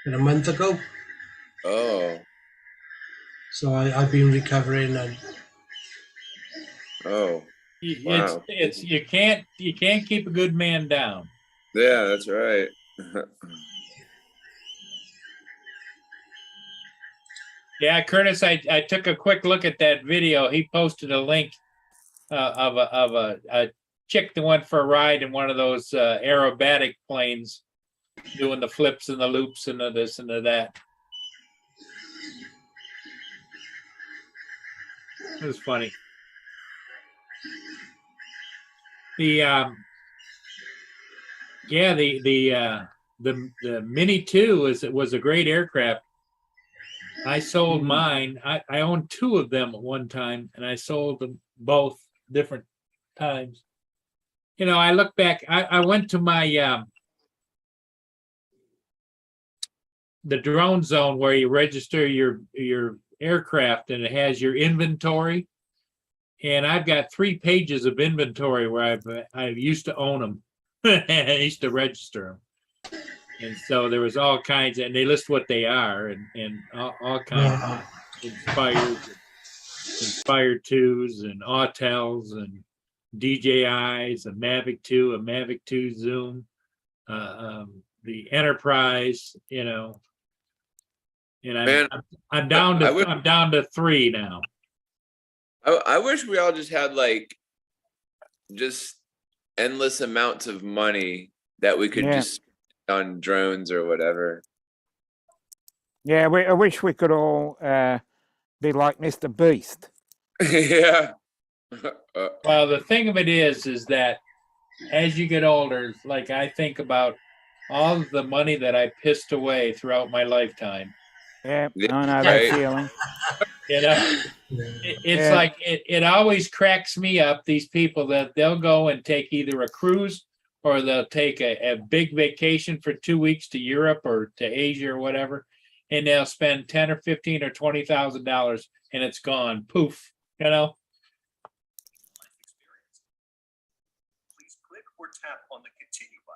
month ago. Oh. So I've been recovering and. Oh. Wow. It's you can't keep a good man down. Yeah, that's right. Yeah, Curtis, I took a quick look at that video. He posted a link of a chick that went for a ride in one of those aerobatic planes, doing the flips and the loops and the this and the that. It was funny. The Mini 2 was a great aircraft. I sold mine. I owned two of them at one time, and I sold them both different times. You know, I look back. I went to my the drone zone where you register your aircraft, and it has your inventory. And I've got 3 pages of inventory where I used to own them. I used to register them. And so there was all kinds, and they list what they are, and all kinds of Inspired 2s and Autels and DJIs, a Mavic 2, a Mavic 2 Zoom, the Enterprise, you know. And I'm down to 3 now. I wish we all just had like just endless amounts of money that we could just on drones or whatever. Yeah, I wish we could all be like Mr. Beast. Yeah. Well, the thing of it is that as you get older, like I think about all of the money that I pissed away throughout my lifetime. Yeah, I know that feeling. You know, it's like it always cracks me up. These people that they'll go and take either a cruise or they'll take a big vacation for 2 weeks to Europe or to Asia or whatever, and they'll spend $10 or $15 or $20,000 and it's gone. Poof, you know.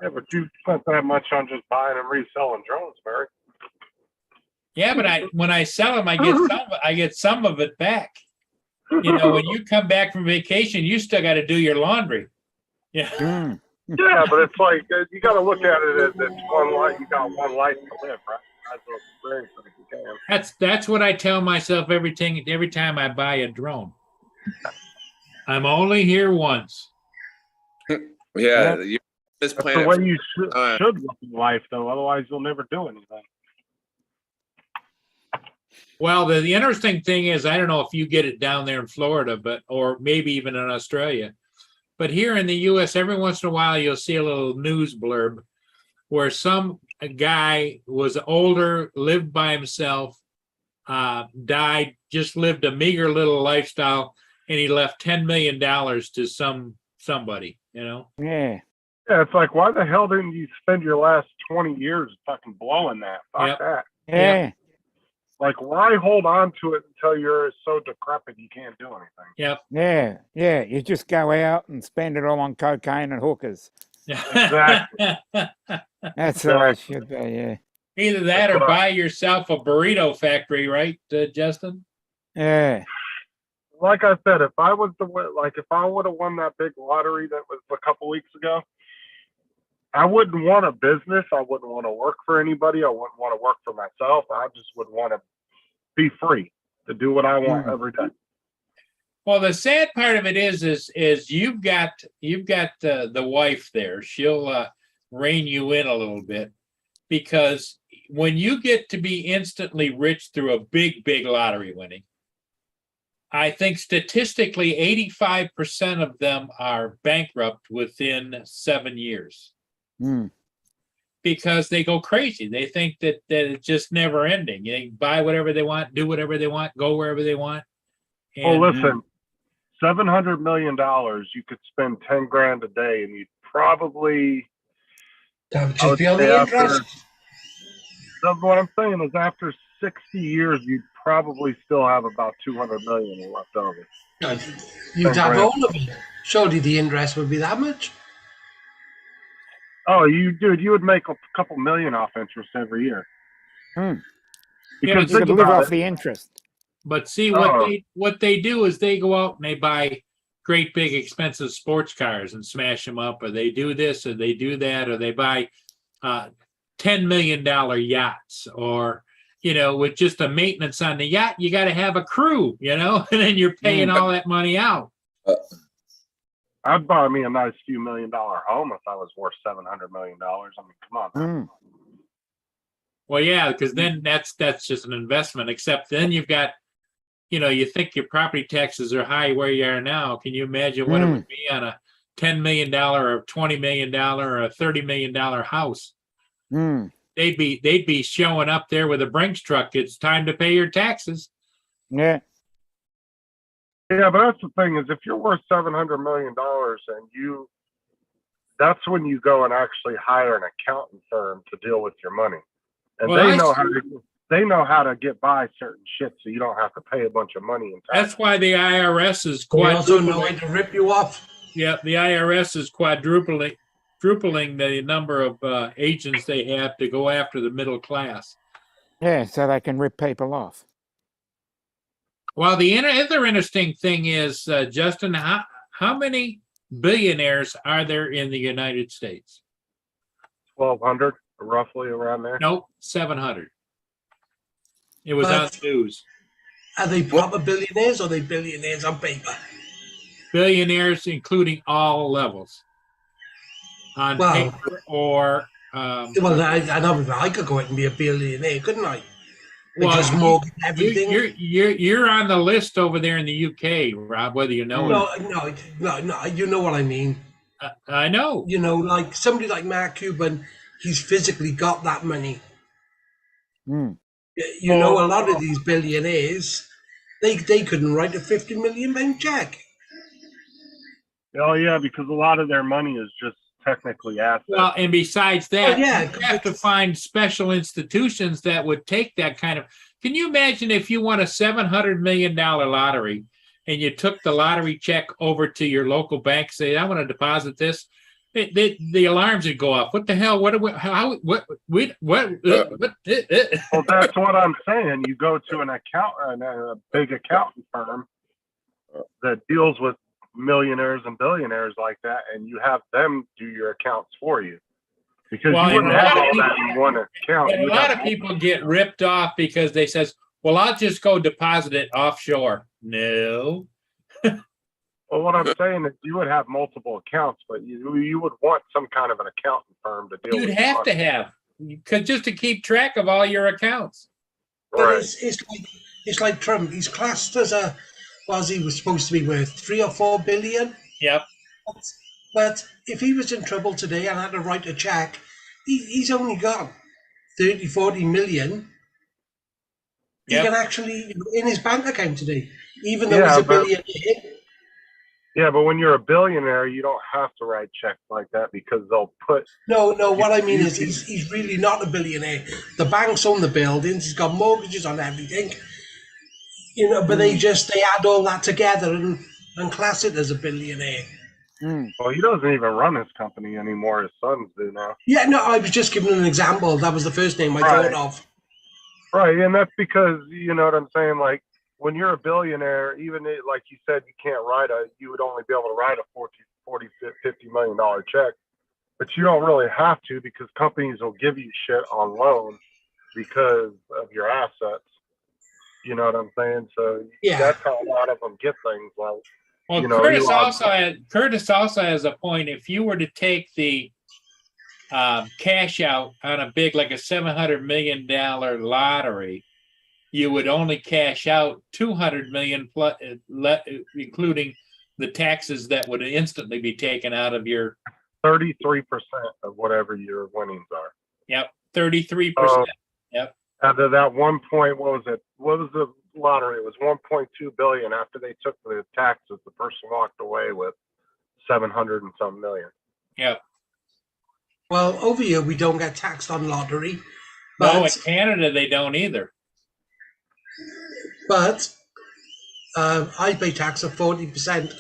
Yeah, but you spent that much on just buying and reselling drones, Barry. Yeah, but when I sell them, I get some of it back. You know, when you come back from vacation, you still got to do your laundry. Yeah. Yeah, but it's like you got to look at it as it's one life. You got one life to live, right? That's what I tell myself every time I buy a drone. I'm only here once. Yeah, Just That's plan the it. way you Uh, should look in life, though. Otherwise, you'll never do anything. Well, the interesting thing is, I don't know if you get it down there in Florida, but, or maybe even in Australia. But here in the US, every once in a while, you'll see a little news blurb where some guy was older, lived by himself, died, just lived a meager little lifestyle, and he left $10 million to somebody, you know? Yeah. Yeah, it's like, why the hell didn't you spend your last 20 years fucking blowing that? Fuck Yep. that. Yeah. Like, why hold on to it until you're so decrepit you can't do anything? Yep. Yeah. Yeah. You just go out and spend it all on cocaine and hookers. Exactly. That's how it should be. Yeah. Either that or That's what buy yourself a burrito factory, right, Justin? Yeah. Like I said, if I was if I would have won that big lottery that was a couple weeks ago, I wouldn't want a business. I wouldn't want to work for anybody. I wouldn't want to work for myself. I just would want to be free to do what I want every day. Well, the sad part of it is you've got the wife there. She'll rein you in a little bit, because when you get to be instantly rich through a big lottery winning, I think statistically 85% of them are bankrupt within 7 years. Mm. Because they go crazy. They think that it's just never ending. They buy whatever they want, do whatever they want, go wherever they want. Well, And listen, $700 million, you could spend 10 grand a day, and you'd probably. That would I just would be on say the after- interest. That's what I'm saying is after 60 years, you'd probably still have about 200 million left over. You'd have all of it. Surely the interest would be that much. Oh, you would make a couple million off interest every year. Hmm. Because You think could live about off it. the interest. But see Oh. what they do is they go out and they buy great big expensive sports cars and smash them up, or they do this or they do that, or they buy $10 million yachts, or with just the maintenance on the yacht, you got to have a crew, and then you're paying all that money out. I'd buy me a nice few $1 million home if I was worth $700 million. I mean, come on. Mm. Well, yeah, because then that's just an investment. Except then you've got, you think your property taxes are high where you are now. Can you imagine what it would be on a $10 million or $20 million or a $30 million house? Mm. They'd be showing up there with a Brinks truck. It's time to pay your taxes. Yeah. Yeah, but that's the thing is if you're worth $700 million and that's when you go and actually hire an accountant firm to deal with your money. And Well, they know how to get by certain shit so you don't have to pay a bunch of money in tax. That's why the IRS is They also know quadrupling. how to rip you off. Yeah, the IRS is quadrupling the number of agents they have to go after the middle class. Yeah. So they can rip people off. Well, the other interesting thing is, Justin, how many billionaires are there in the United States? 1,200, roughly around there. Nope, 700. It was But- on the news. Are they proper billionaires or are they billionaires on paper? Billionaires, including all levels. On Well- paper or Well, I know if I could go out and be a billionaire, couldn't I? well, Just mortgage everything. you're on the list over there in the UK, Rob. Whether you know it. No. You know what I mean. I know. Like somebody like Mark Cuban, he's physically got that money. Mm. A lot of these billionaires, they couldn't write a £50 million check. Oh, yeah, because a lot of their money is just technically assets. Well, and besides that, yeah, you have to find special institutions that would take that kind of. Can you imagine if you won a $700 million lottery and you took the lottery check over to your local bank, say, "I want to deposit this"? The alarms would go off. What the hell? What? How? What? Well, that's what I'm saying. You go to a big accounting firm that deals with millionaires and billionaires like that, and you have them do your accounts for you. Because Well, you wouldn't and a have lot of all that people- in one account. And a You'd lot have of people get ripped off because they says, "Well, I'll just go deposit it offshore." No. Well, what I'm saying is you would have multiple accounts, but you would want some kind of an accounting firm to deal You'd with. have to have, because just to keep track of all your accounts. But Right. it's like Trump. He's classed as a, was he was supposed to be worth 3 or 4 billion. Yep. But if he was in trouble today and had to write a check, he's only got 30, 40 million. He Yep. can actually, in his bank account today, even though Yeah, he's a but- billionaire. Yeah, but when you're a billionaire, you don't have to write checks like that because they'll put. No, what I mean You- is he's really not a billionaire. The banks own the buildings, he's got mortgages on everything. You know, but they add all that together and class it as a billionaire. Well, he doesn't even run his company anymore. His sons do now. Yeah, no, I was just giving an example. That was the first name I Right. thought of. Right, and that's because you know what I'm saying. Like when you're a billionaire, even like you said, you would only be able to write a 40, $50 million check, but you don't really have to because companies will give you shit on loan because of your assets. You know what I'm saying? So Yeah. that's how a lot of them get things. Like Well, You know, Curtis Elon- also has a point. If you were to take the cash out on a big, like a $700 million lottery, you would only cash out 200 million plus, including the taxes that would instantly be taken out of your 33% of whatever your winnings are. 33%. Out of that 1 point, what was the lottery? It was 1.2 billion. After they took the taxes, the person walked away with 700 and some million. Well, over here we don't get taxed on lottery, No, in but Canada they don't either. I pay tax of 40%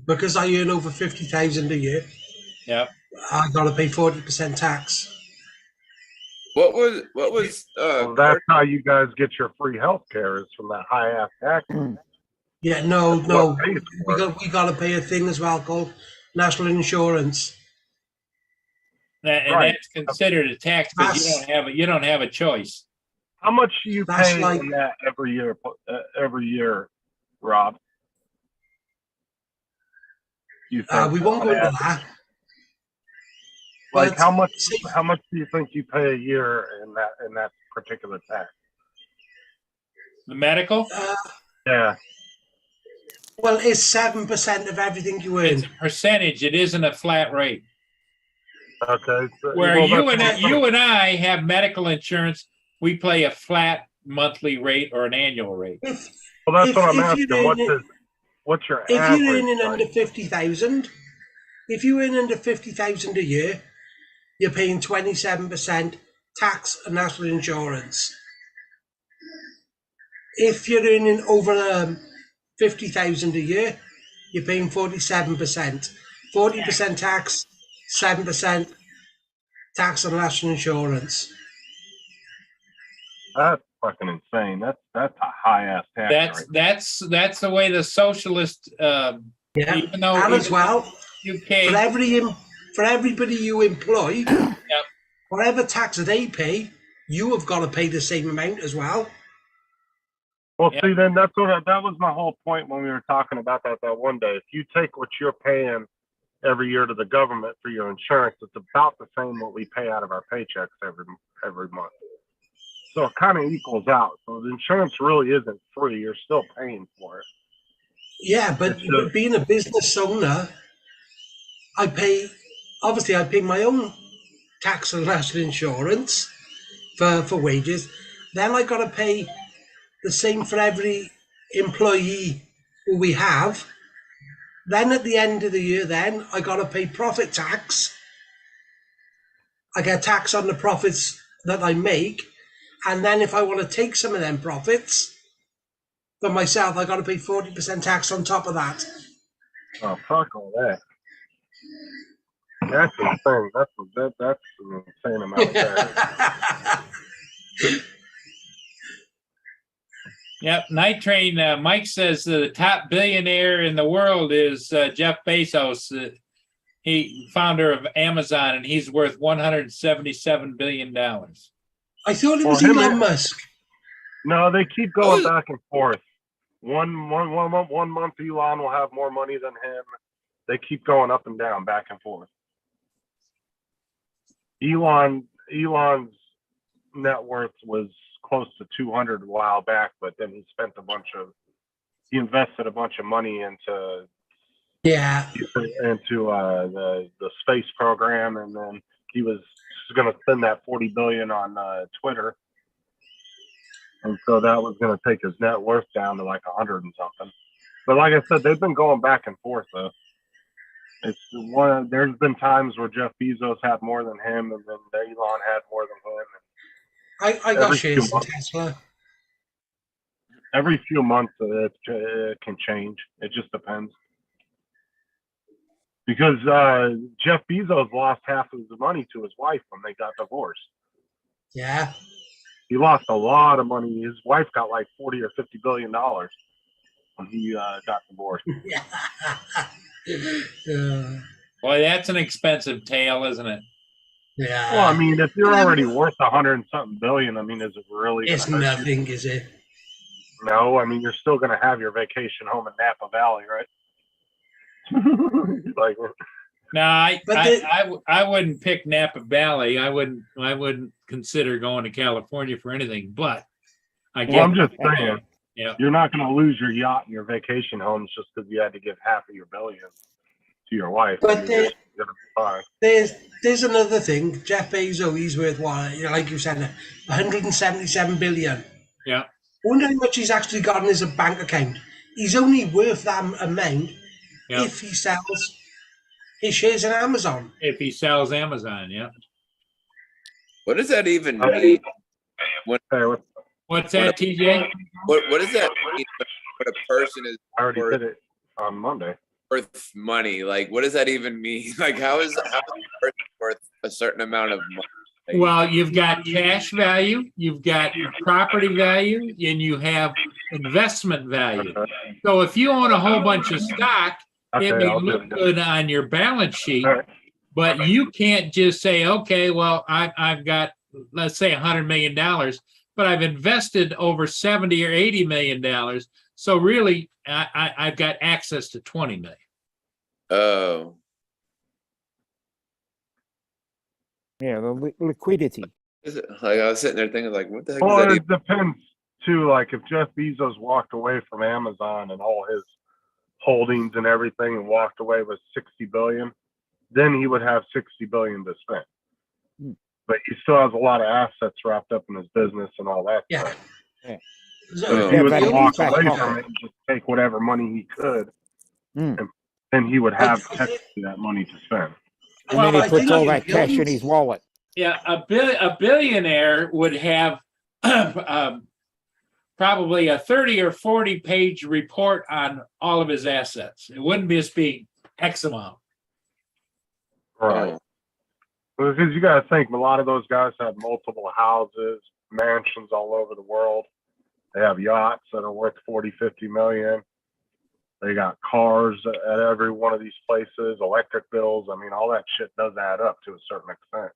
because I earn over 50,000 a year. Yep. I gotta pay 40% tax. What was Well, that's how you guys get your free health care is from that high ass tax. Yeah, no, What pays for it. we gotta pay a thing as well called national insurance. And Right. that's considered a tax because you don't have a choice. How much do you That's pay like- in that every year, Rob? You think We won't on go into average? that. Like But how much? see- How much do you think you pay a year in that particular tax? The medical, Yeah. Well, it's 7% of everything you it's earn. a percentage. It isn't a flat rate. Okay. So, Where well, you that's- and I have medical insurance, we pay a flat monthly rate or an annual rate. Well, that's if- what I'm if you're asking. What's your If average? you're earning like? under 50,000, if you earn under 50,000 a year, you're paying 27% tax and national insurance. If you're earning over 50,000 a year, you're paying 47%. 40% tax, 7% tax and national insurance. That's fucking insane. That's a high ass tax rate. That's the way the socialist, Yeah. even though And as well, UK, for everybody you employ, whatever tax they pay, you have got to pay the same amount as well. Well, Yeah. see, then that was my whole point when we were talking about that one day. If you take what you're paying every year to the government for your insurance, it's about the same what we pay out of our paychecks every month. So it kind of equals out. So the insurance really isn't free. You're still paying for it. Yeah, but being a business owner, I pay my own tax and national insurance for wages. Then I got to pay the same for every employee who we have. Then at the end of the year, then I got to pay profit tax. I get tax on the profits that I make. And then if I want to take some of them profits for myself, I got to pay 40% tax on top of that. Oh, fuck all that. That's insane. That's an insane amount of tax. Yep, Night Train, Mike says the top billionaire in the world is Jeff Bezos, he founder of Amazon, and he's worth $177 billion. I thought it was Well, him Elon and- Musk. No, they keep going back and forth. One month Elon will have more money than him. They keep going up and down, back and forth. Elon's net worth was close to 200 a while back, but then he invested a bunch of money into Yeah. the space program, and then he was going to spend that 40 billion on Twitter, and so that was going to take his net worth down to like 100 and something. But like I said, they've been going back and forth though. There's been times where Jeff Bezos had more than him, and then Elon had more than him. I got shares in Tesla. Every few months it can change. It just depends. Because Jeff Bezos lost half of his money to his wife when they got divorced. Yeah. He lost a lot of money. His wife got like 40 or 50 billion dollars when he got divorced. Yeah. Boy, that's an expensive tale, isn't it? Yeah. Well, I mean, if you're already worth 100 and something billion, I mean, is it really? It's nothing, is it? No, I mean, you're still going to have your vacation home in Napa Valley, right? Like, No, I wouldn't pick Napa Valley. I wouldn't consider going to California for anything. But I'm just saying, yeah, you're not going to lose your yacht and your vacation homes just because you had to give half of your billion to your wife. But fine. there's another thing. Jeff Bezos, he's worth what? Like you said, 177 billion. yeah. I wonder how much he's actually got in his bank account. He's only worth that amount if he sells his shares in Amazon. If he sells Amazon, yeah. What does that even mean? What's that, TJ? What does that mean when a person is I already did it on Monday. worth money? Like, what does that even mean? Like, how is a person worth a certain amount of money? Like, Well, you've got cash value, you've got property value, and you have investment value. So if you own a whole bunch of stock, it may look good on your balance sheet, All right. but you can't just say, okay, well, I've got, let's say $100 million, but I've invested over 70 or 80 million dollars. So really, I've got access to 20 million. oh, Yeah, the liquidity. is it, like I was sitting there thinking, like, what the heck Well, is that? it depends too. Like if Jeff Bezos walked away from Amazon and all his holdings and everything and walked away with 60 billion, then he would have 60 billion to spend. Hmm. But he still has a lot of assets wrapped up in his business and all that Yeah. stuff. Yeah. So Yeah, he would but walk back away home. from it and just take whatever money he could, Hmm. and then he would have I- technically that money to spend. And Well, then I he puts think all he that cash in builds- his wallet. Yeah, a billionaire would have probably a 30 or 40 page report on all of his assets. It wouldn't just be X amount. Right. Oh, Well, because you got to think, a lot of those guys have multiple houses, mansions all over the world. They have yachts that are worth 40, 50 million. They got cars at every one of these places, electric bills. I mean, all that shit does add up to a certain extent.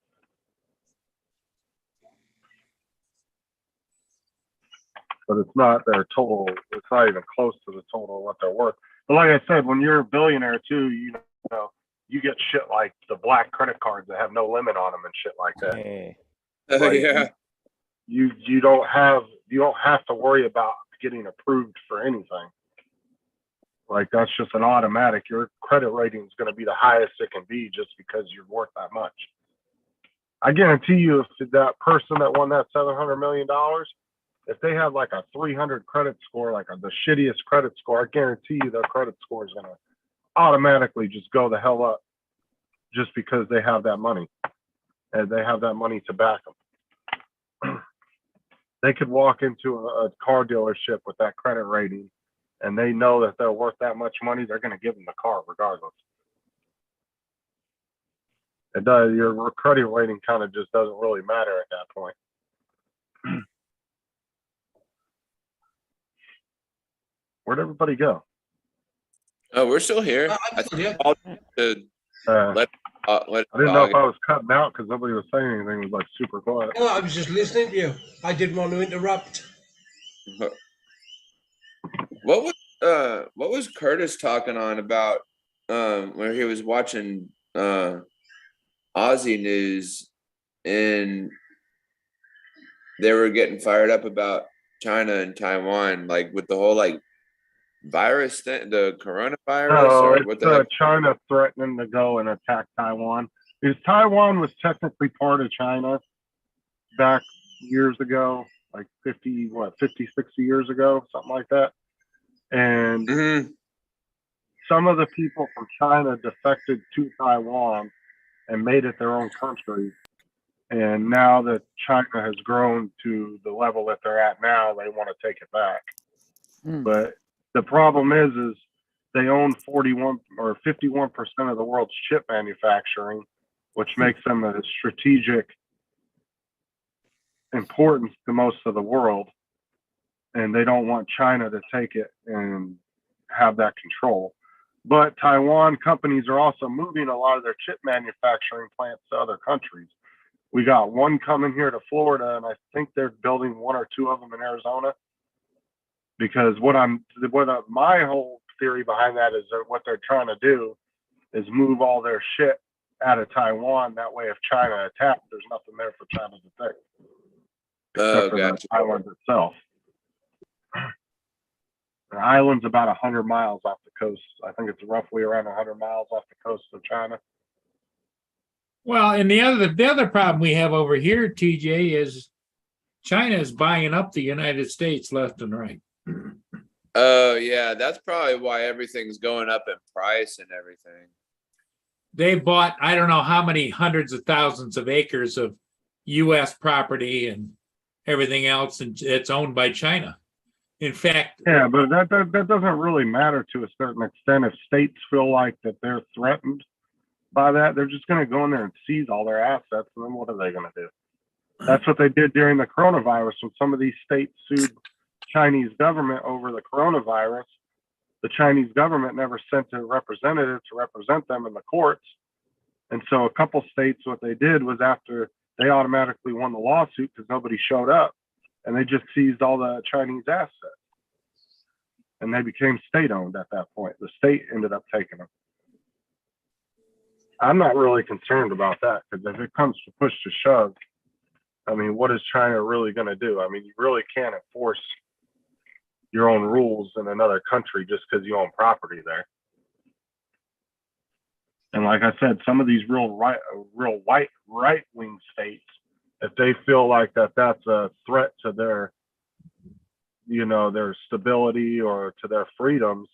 But it's not their total. It's not even close to the total of what they're worth. But like I said, when you're a billionaire too, you know, you get shit like the black credit cards that have no limit on them and shit like that. Yeah. Like, yeah. You don't have to worry about getting approved for anything. Like that's just an automatic. Your credit rating is going to be the highest it can be just because you're worth that much. I guarantee you, if that person that won that $700 million, if they have like a 300 credit score, like the shittiest credit score, I guarantee you their credit score is going to automatically just go the hell up just because they have that money and they have that money to back them. They could walk into a car dealership with that credit rating and they know that they're worth that much money, they're going to give them the car regardless. It does. Your credit rating kind of just doesn't really matter at that point. Where'd everybody go? Oh, we're still here. I I'm think still I'll to I let didn't know if I was cutting out because nobody was saying anything. It was like super quiet. No, I was just listening to you. I didn't want to interrupt. What was Curtis talking on about where he was watching Aussie news and they were getting fired up about China and Taiwan, like with the whole like virus thing, the coronavirus, No, or what it's the heck? China threatening to go and attack Taiwan. Because Taiwan was technically part of China back years ago, like 50, 60 years ago, something like that. And Mhm. some of the people from China defected to Taiwan and made it their own country. And now that China has grown to the level that they're at now, they want to take it back. Mm. But the problem is they own 41 or 51% of the world's chip manufacturing, which makes them a strategic importance to most of the world. And they don't want China to take it and have that control. But Taiwan companies are also moving a lot of their chip manufacturing plants to other countries. We got one coming here to Florida, and I think they're building one or two of them in Arizona. Because my whole theory behind that is that what they're trying to do is move all their shit out of Taiwan. That way, if China attacks, there's nothing there for China to take. Oh, Except for gotcha. the island itself. The island's about 100 miles off the coast. I think it's roughly around 100 miles off the coast of China. Well, and the other problem we have over here, TJ, is China is buying up the United States left and right. Oh yeah, that's probably why everything's going up in price and everything. They bought, I don't know how many hundreds of thousands of acres of U.S. property and everything else, and it's owned by China. In fact, Yeah, but that doesn't really matter to a certain extent. If states feel like that they're threatened by that, they're just going to go in there and seize all their assets, and then what are they going to do? That's what they did during the coronavirus when some of these states sued Chinese government over the coronavirus. The Chinese government never sent a representative to represent them in the courts. And so a couple states, what they did was after they automatically won the lawsuit because nobody showed up, and they just seized all the Chinese assets. And they became state-owned at that point. The state ended up taking them. I'm not really concerned about that because if it comes to push to shove, I mean, what is China really going to do? I mean, you really can't enforce your own rules in another country just because you own property there. And like I said, some of these real right-wing states, if they feel like that's a threat to their, their stability or to their freedoms,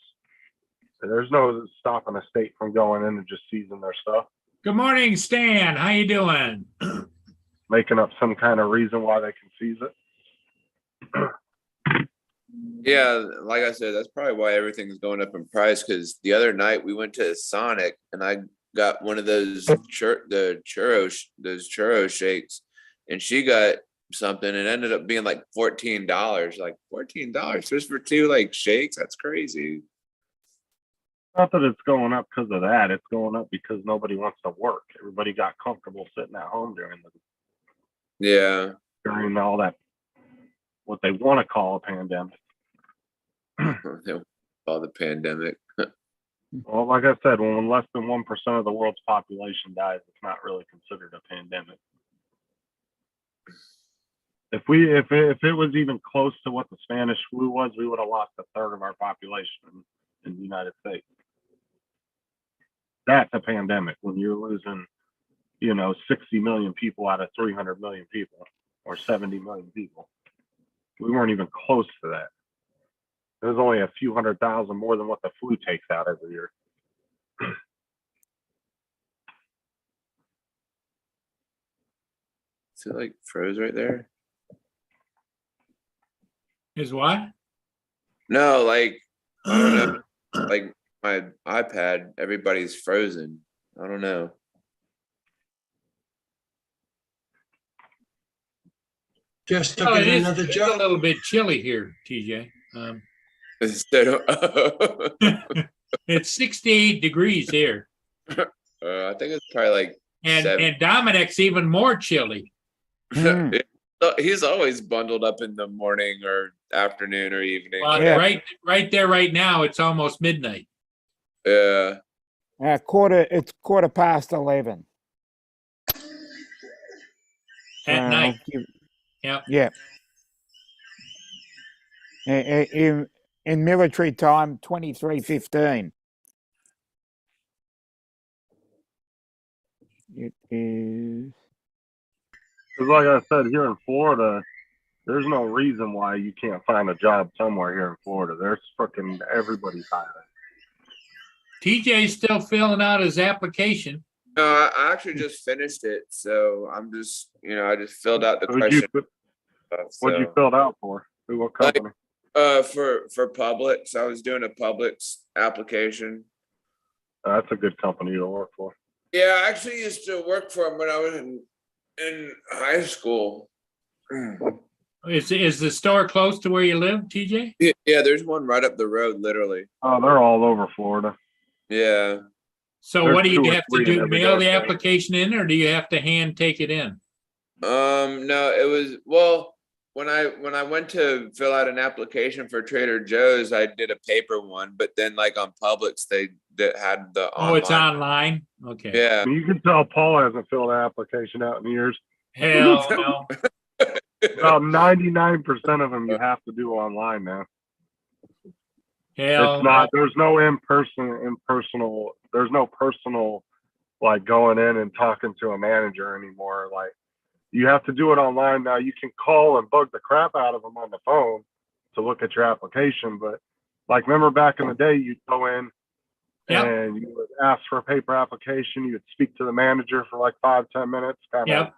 there's no stopping a state from going in and just seizing their stuff. good morning, Stan. How you doing? Making up some kind of reason why they can seize it. Yeah, like I said, that's probably why everything's going up in price. Because the other night we went to Sonic and I got one of those churro shakes, and she got something and ended up being like $14. Like $14 just for two like shakes? That's crazy. Not that it's going up because of that. It's going up because nobody wants to work. Everybody got comfortable sitting at home during all that, what they want to call a pandemic. All the pandemic. Well, like I said, when less than 1% of the world's population dies, it's not really considered a pandemic. If it was even close to what the Spanish flu was, we would have lost a third of our population in the United States. That's a pandemic when you're losing, 60 million people out of 300 million people or 70 million people. We weren't even close to that. It was only a few 100,000 more than what the flu takes out every year. Is it like froze right there? Is what? No, like I don't know. Like my iPad, everybody's frozen. I don't know. Just Well, took it in is another it's a job. little bit chilly here, TJ. Instead of, It's 68 degrees here. I think it's probably like And seven. and Dominic's even more chilly. Mm. He's always bundled up in the morning or afternoon or evening. Well, Yeah. right there, right now, it's almost midnight. Yeah. It's 11:15. At night. Yep. Yeah. In military time, 23:15. It is. Because like I said, here in Florida, there's no reason why you can't find a job somewhere here in Florida. There's fucking everybody's hiring. TJ's still filling out his application. No, I actually just finished it, so I'm just, I just filled out the What'd you, question. what'd you fill out for? What company? For Publix, I was doing a Publix application. That's a good company to work for. Yeah, I actually used to work for them when I was in high school. Is the store close to where you live, TJ? Yeah, there's one right up the road, literally. Oh, they're all over Florida. Yeah. So There's what do you 2 or have to 3 in do? every Mail the damn thing. application in, or do you have to hand take it in? No, it was, well, when I went to fill out an application for Trader Joe's, I did a paper one, but then like on Publix, they had the Oh, it's online. online? Okay. Yeah. You can tell Paul hasn't filled an application out in years. Hell no. About 99% of them you have to do online now. Hell It's no. not. There's no there's no personal like going in and talking to a manager anymore. Like you have to do it online now. You can call and bug the crap out of them on the phone to look at your application, but like remember back in the day, you'd go in Yep. and you would ask for a paper application. You would speak to the manager for like 5-10 minutes, kind of Yep.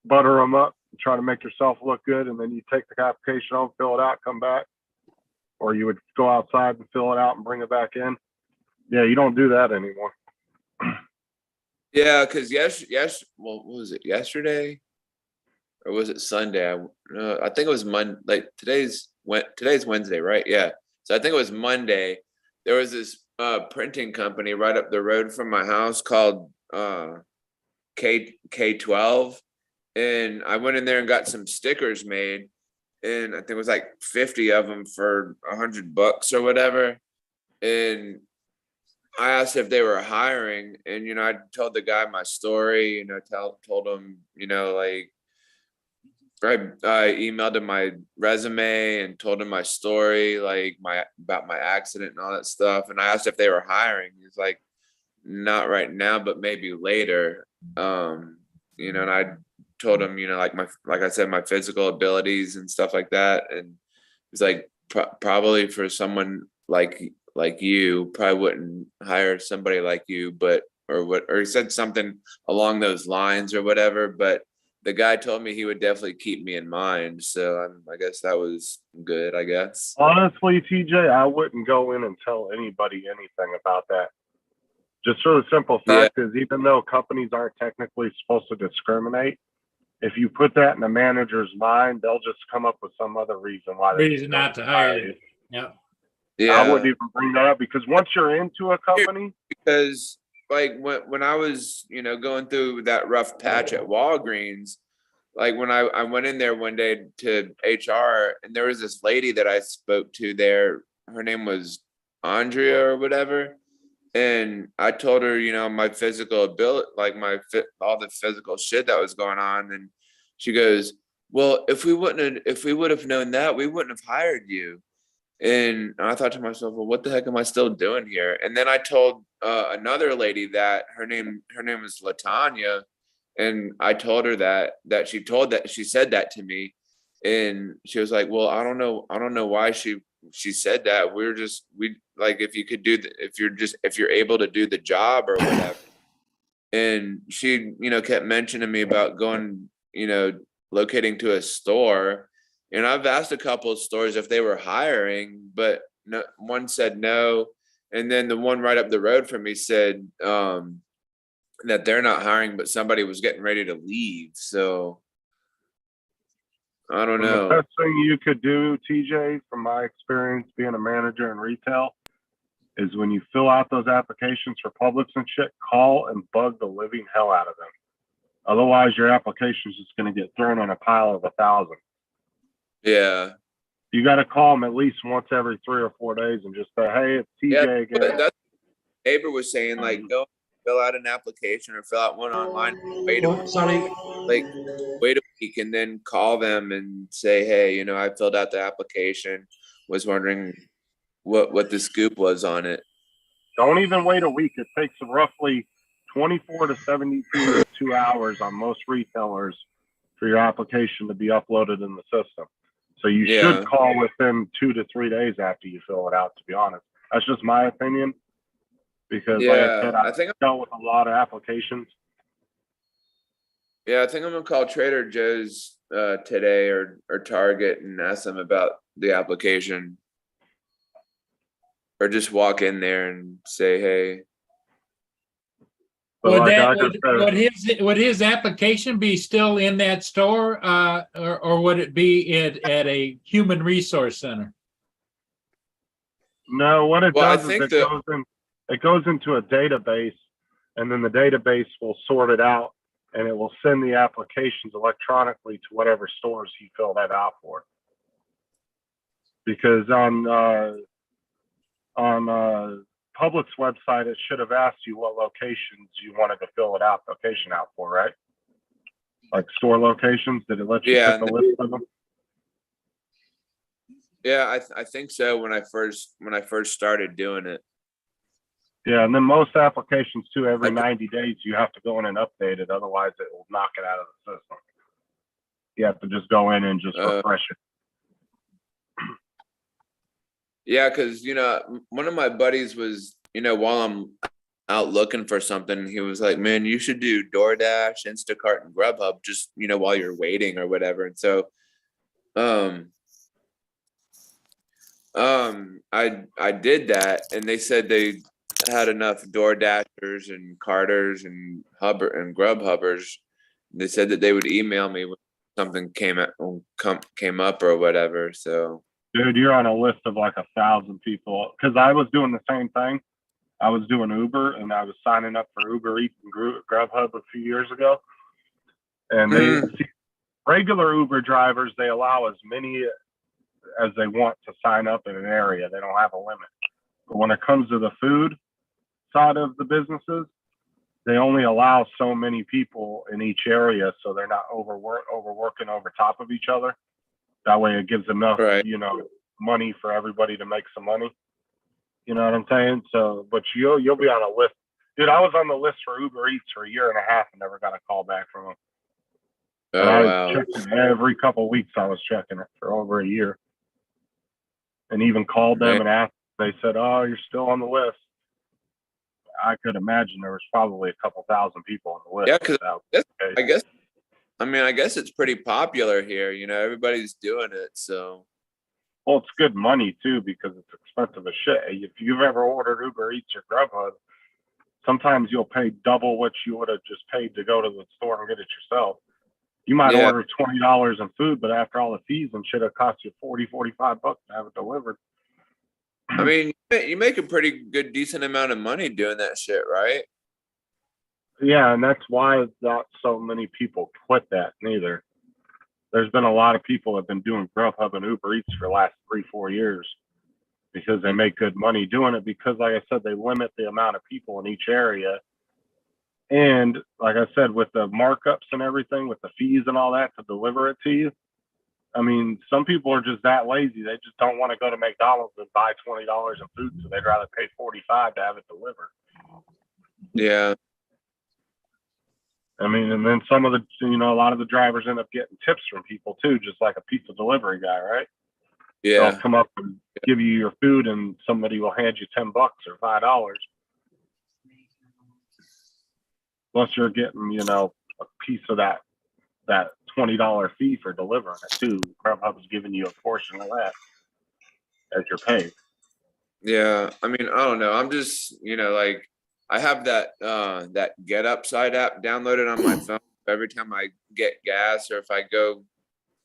butter them up, try to make yourself look good, and then you take the application home, fill it out, come back. Or you would go outside and fill it out and bring it back in. Yeah, you don't do that anymore. Yeah, because well, what was it, yesterday? Or was it Sunday? I think it was Monday. Like today's Wednesday, right? Yeah. So I think it was Monday. There was this printing company right up the road from my house called K12. And I went in there and got some stickers made. And I think it was like 50 of them for $100 or whatever. And I asked if they were hiring, and I told the guy my story. Told him, like I emailed him my resume and told him my story, like about my accident and all that stuff. And I asked if they were hiring. He's like, not right now, but maybe later. And I told him, like I said, my physical abilities and stuff like that. And he's like, probably for someone like you, probably wouldn't hire somebody like you, or he said something along those lines or whatever. But the guy told me he would definitely keep me in mind. So I guess that was good, I guess. Honestly, TJ, I wouldn't go in and tell anybody anything about that. Just for the simple fact is, even though companies aren't technically supposed to discriminate, if you put that in a manager's mind, they'll just come up with some other reason why they Reason not to hire you. Yeah. Yeah. I wouldn't even bring that up because once you're into a company, because like when I was, going through that rough patch at Walgreens, like when I went in there one day to HR, and there was this lady that I spoke to there. Her name was Andrea or whatever. And I told her, my physical ability, like all the physical shit that was going on. And she goes, well, if we would have known that, we wouldn't have hired you. And I thought to myself, well, what the heck am I still doing here? And then I told another lady that her name is Latanya. And I told her that she said that to me. And she was like, well, I don't know why she said that. If you could do if you're able to do the job or whatever. And she, kept mentioning me about going, locating to a store. And I've asked a couple of stores if they were hiring, but no, one said no. And then the one right up the road from me said that they're not hiring, but somebody was getting ready to leave. So I don't know. the best thing you could do, TJ, from my experience being a manager in retail, is when you fill out those applications for Publix and shit, call and bug the living hell out of them Otherwise, your application is just going to get thrown in a pile of 1,000. Yeah. You got to call them at least once every 3 or 4 days and just say, "Hey, it's TJ Yeah, again." but that's neighbor was saying, like, go fill out an application or fill out one online, wait a Oh, sorry. like wait a week and then call them and say, hey, you know, I filled out the application, was wondering what the scoop was on it. Don't even wait a week. It takes roughly 24 to 72 hours on most retailers for your application to be uploaded in the system. So you Yeah. should call within 2 to 3 days after you fill it out, to be honest. That's just my opinion. Because like I said, Yeah, I I've think dealt with a lot of applications. I think I'm gonna call Trader Joe's today or Target and ask them about the application. Or just walk in there and say, hey. But Would like that, I just said, would his application be still in that store, or would it be at a human resource center? no, what it Well, I does is think it goes into a database, and then the database will sort it out, and it will send the applications electronically to whatever stores he filled that out for. Because on Public's website, it should have asked you what locations you wanted to fill it out, location out for, right? Like store locations. Did it let you Yeah, pick a list of them? Yeah, I think so when I first started doing it. Yeah, and then most applications too, every Okay. 90 days you have to go in and update it. Otherwise, it will knock it out of the system. You have to just go in and just refresh it. Yeah, because one of my buddies was, while I'm out looking for something, he was like, man, you should do DoorDash, Instacart, and Grubhub just, while you're waiting or whatever. And so I did that, and they said they had enough DoorDashers and Carters and Grubhubbers. They said that they would email me when something came up or whatever. So Dude, you're on a list of like 1,000 people. Because I was doing the same thing. I was doing Uber, and I was signing up for Uber Eats and Grubhub a few years ago. And they regular Uber drivers, they allow as many as they want to sign up in an area. They don't have a limit. But when it comes to the food side of the businesses, they only allow so many people in each area, so they're not overworking over top of each other. That way it gives enough, Right. money for everybody to make some money. You know what I'm saying? So, but you'll be on a list. Dude, I was on the list for Uber Eats for a year and a half and never got a call back from them. Oh, And I wow. checked it every couple of weeks. I was checking it for over a year. And even called them and asked. They said, "Oh, you're still on the list." I could imagine there was probably a couple thousand people on the list. Yeah, because I guess it's pretty popular here. Everybody's doing it. So, well, it's good money too because it's expensive as shit. If you've ever ordered Uber Eats or Grubhub, sometimes you'll pay double what you would have just paid to go to the store and get it yourself. You might order $20 in food, but after all the fees and shit, it costs you $40-$45 to have it delivered. I mean, you make a pretty good, decent amount of money doing that shit, right? Yeah, and that's why not so many people quit that neither. There's been a lot of people that have been doing Grubhub and Uber Eats for the last 3-4 years because they make good money doing it because, like I said, they limit the amount of people in each area. And like I said, with the markups and everything, with the fees and all that to deliver it to you, I mean, some people are just that lazy. They just don't want to go to McDonald's and buy $20 in food, so they'd rather pay $45 to have it delivered. Yeah. I mean, and then some of the, a lot of the drivers end up getting tips from people too, just like a pizza delivery guy, right? Yeah. They'll come up and give you your food, and somebody will hand you $10 or $5. Plus, you're getting, a piece of that $20 fee for delivering it too. Grubhub is giving you a portion of that as your pay. Yeah. I mean, I don't know. I'm just, like, I have that Get Upside app downloaded on my phone. Every time I get gas or if I go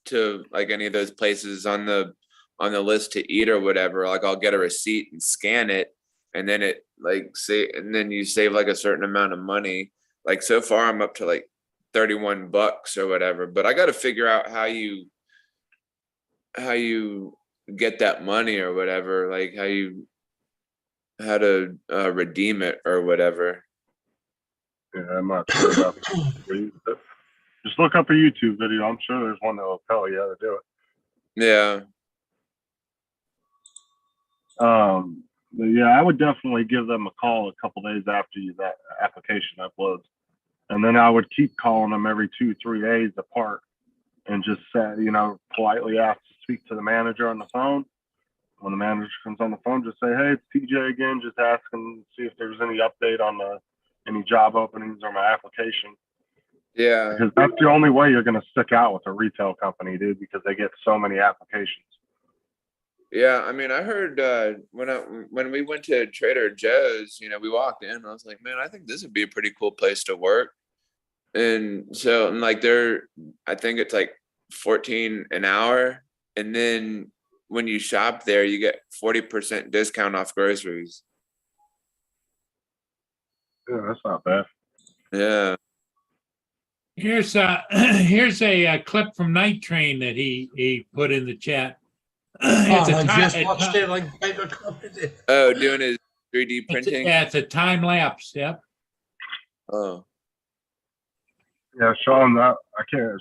to like any of those places on the list to eat or whatever, like I'll get a receipt and scan it, and then it and then you save like a certain amount of money. Like so far I'm up to like $31 or whatever. But I got to figure out how you get that money or whatever, like how to redeem it or whatever. Yeah, I'm not sure about that. Just look up a YouTube video. I'm sure there's one that will tell you how to do it. Yeah. But yeah, I would definitely give them a call a couple days after that application uploads, and then I would keep calling them every 2-3 days apart, and just say, politely ask to speak to the manager on the phone. When the manager comes on the phone, just say, "Hey, it's TJ again. Just asking to see if there's any update on any job openings or my application." Yeah. Because that's the only way you're going to stick out with a retail company, dude, because they get so many applications. Yeah, I mean, I heard when we went to Trader Joe's, we walked in, and I was like, man, I think this would be a pretty cool place to work. And so, like, I think it's like 14 an hour, and then when you shop there, you get 40% discount off groceries. Yeah, that's not bad. Yeah. Here's a clip from Night Train that he put in the chat. Oh, I just watched it like Oh, doing his 3D printing. It's a time lapse. Yep. Oh. Yeah, Sean,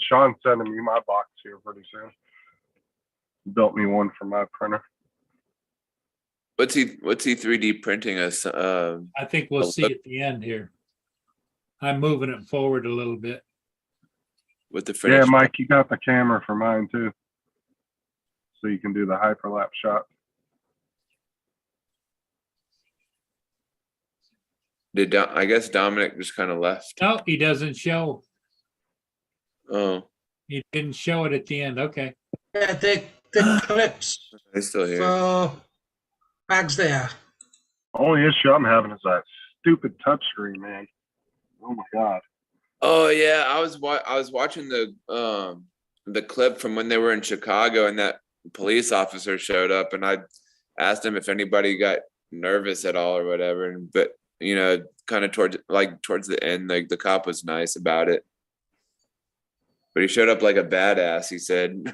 Sean's sending me my box here pretty soon. He built me one for my printer. What's he 3D printing us? I think we'll see at the end here. I'm moving it forward a little bit. With the finished. Yeah, Mike, you got the camera for mine too, so you can do the hyperlapse shot. I guess Dominic just kind of left. No, he doesn't show. Oh. He didn't show it at the end. Okay. Yeah, the clips. He's still here. So, Mag's there. Only issue I'm having is that stupid touchscreen, man. Oh my god. Oh yeah, I was watching the clip from when they were in Chicago, and that police officer showed up, and I asked him if anybody got nervous at all or whatever, but kind of towards the end, like the cop was nice about it, but he showed up like a badass. He said.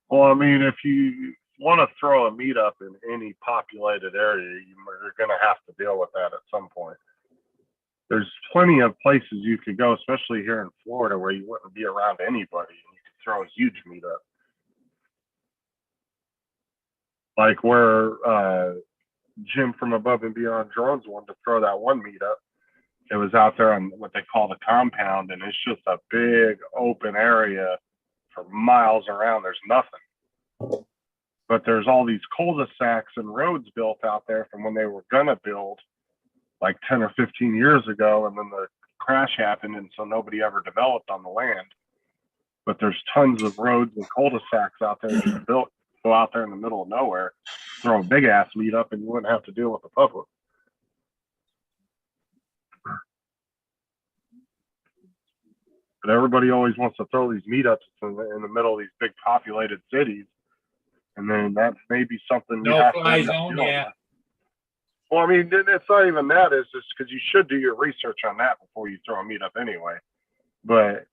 Well, I mean, if you want to throw a meetup in any populated area, you're going to have to deal with that at some point. There's plenty of places you could go, especially here in Florida, where you wouldn't be around anybody, and you could throw a huge meetup. Like where Jim from Above and Beyond Drones wanted to throw that one meetup. It was out there on what they call the compound, and it's just a big open area for miles around. There's nothing. But there's all these cul-de-sacs and roads built out there from when they were gonna build like 10 or 15 years ago, and then the crash happened, and so nobody ever developed on the land. But there's tons of roads and cul-de-sacs out there just built. Go out there in the middle of nowhere, throw a big ass meetup, and you wouldn't have to deal with the public. But everybody always wants to throw these meetups in the middle of these big populated cities, and then that may be something you have to No-fly end up zone, dealing yeah. with. Well, I mean, it's not even that. It's just because you should do your research on that before you throw a meetup anyway. But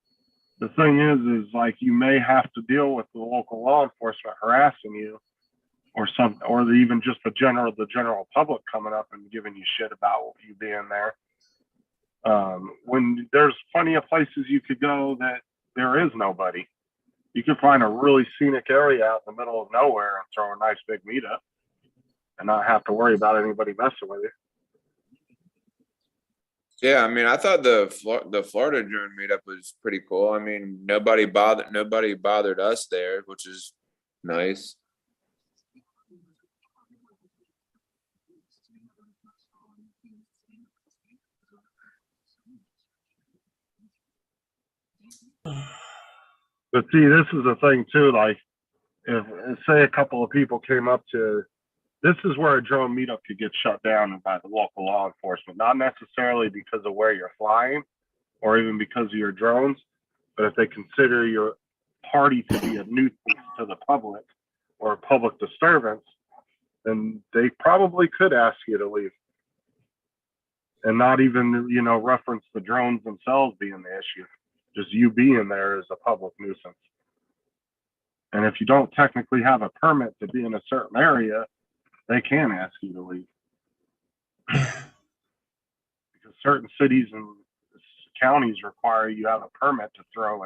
the thing is like you may have to deal with the local law enforcement harassing you, or even just the general public coming up and giving you shit about you being there. When there's plenty of places you could go that there is nobody. You could find a really scenic area out in the middle of nowhere and throw a nice big meetup and not have to worry about anybody messing with you. Yeah, I mean, I thought the Florida drone meetup was pretty cool. I mean, nobody bothered us there, which is nice. But see, this is the thing too. Like, if say a couple of people came up to, this is where a drone meetup could get shut down by the local law enforcement. Not necessarily because of where you're flying, or even because of your drones, but if they consider your party to be a nuisance to the public or a public disturbance, then they probably could ask you to leave. And not even, reference the drones themselves being the issue. Just you being there is a public nuisance. And if you don't technically have a permit to be in a certain area, they can ask you to leave. Because certain cities and counties require you have a permit to throw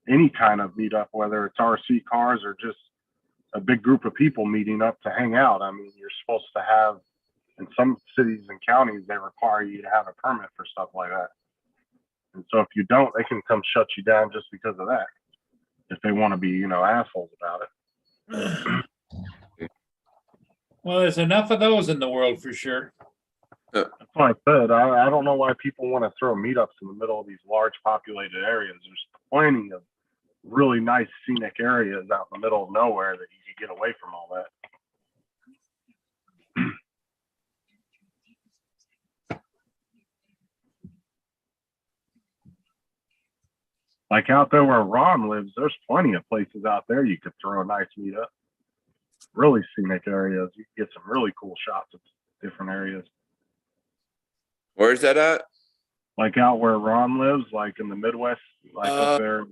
any kind of meetup, whether it's RC cars or just a big group of people meeting up to hang out. I mean, you're supposed to have, in some cities and counties, they require you to have a permit for stuff like that. And so if you don't, they can come shut you down just because of that. If they want to be, assholes about it. Well, there's enough of those in the world for sure. That's what I said. I don't know why people want to throw meetups in the middle of these large populated areas. There's plenty of really nice scenic areas out in the middle of nowhere that you can get away from all that. Like out there where Ron lives, there's plenty of places out there you could throw a nice meetup. Really scenic areas. You can get some really cool shots of different areas. Where's that at? Like out where Ron lives, like in the Midwest, like up there.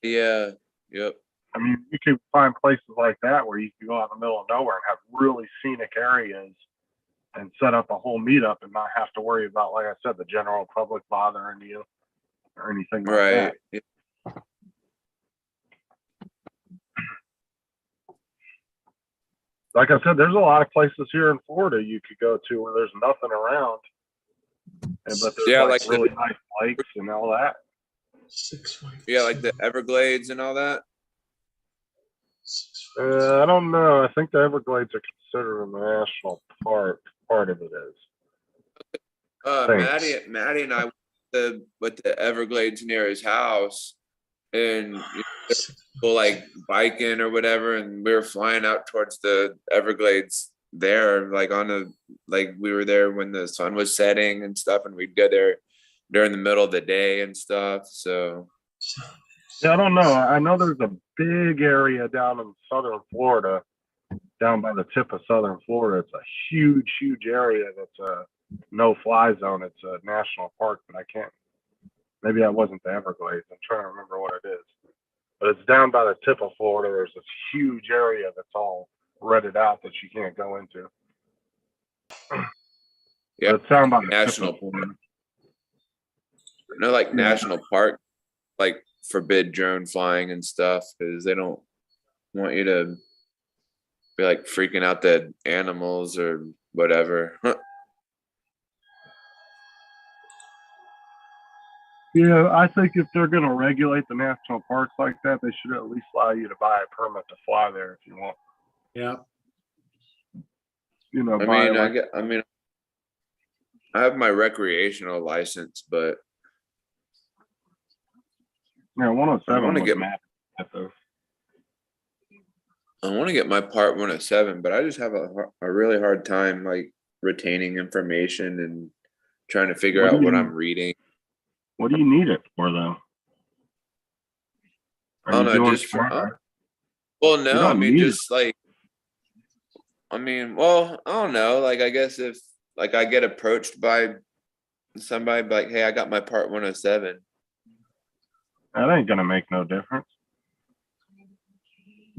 Yeah. Yep. I mean, you can find places like that where you can go out in the middle of nowhere and have really scenic areas and set up a whole meetup and not have to worry about, like I said, the general public bothering you or anything like that. Right. Yeah. Like I said, there's a lot of places here in Florida you could go to where there's nothing around. But there's like really nice lakes and all that. Yeah, like the Everglades and all that. I don't know. I think the Everglades are considered a national park. Part of it is. Maddie and I went to the Everglades near his house, and go like biking or whatever, and we were flying out towards the Everglades there, like we were there when the sun was setting and stuff, and we'd go there during the middle of the day and stuff. So yeah, I don't know. I know there's a big area down in southern Florida, down by the tip of southern Florida. It's a huge area that's a no-fly zone. It's a national park, but I can't. Maybe that wasn't the Everglades. I'm trying to remember what it is. But it's down by the tip of Florida. There's this huge area that's all redded out that you can't go into. Yeah, it's down by the national tip of Florida. No, like national park, like forbid drone flying and stuff, because they don't want you to be like freaking out the animals or whatever. Yeah, I think if they're going to regulate the national parks like that, they should at least allow you to buy a permit to fly there if you want. Yeah. I have my recreational license, but 107. I want to get my part 107, but I just have a really hard time like retaining information and trying to figure out what I'm reading. What do you need it for, though? I don't know, just for. Well, no, I mean, just like. I mean, well, I don't know. Like, I guess if like I get approached by somebody, like, hey, I got my part 107. That ain't gonna make no difference.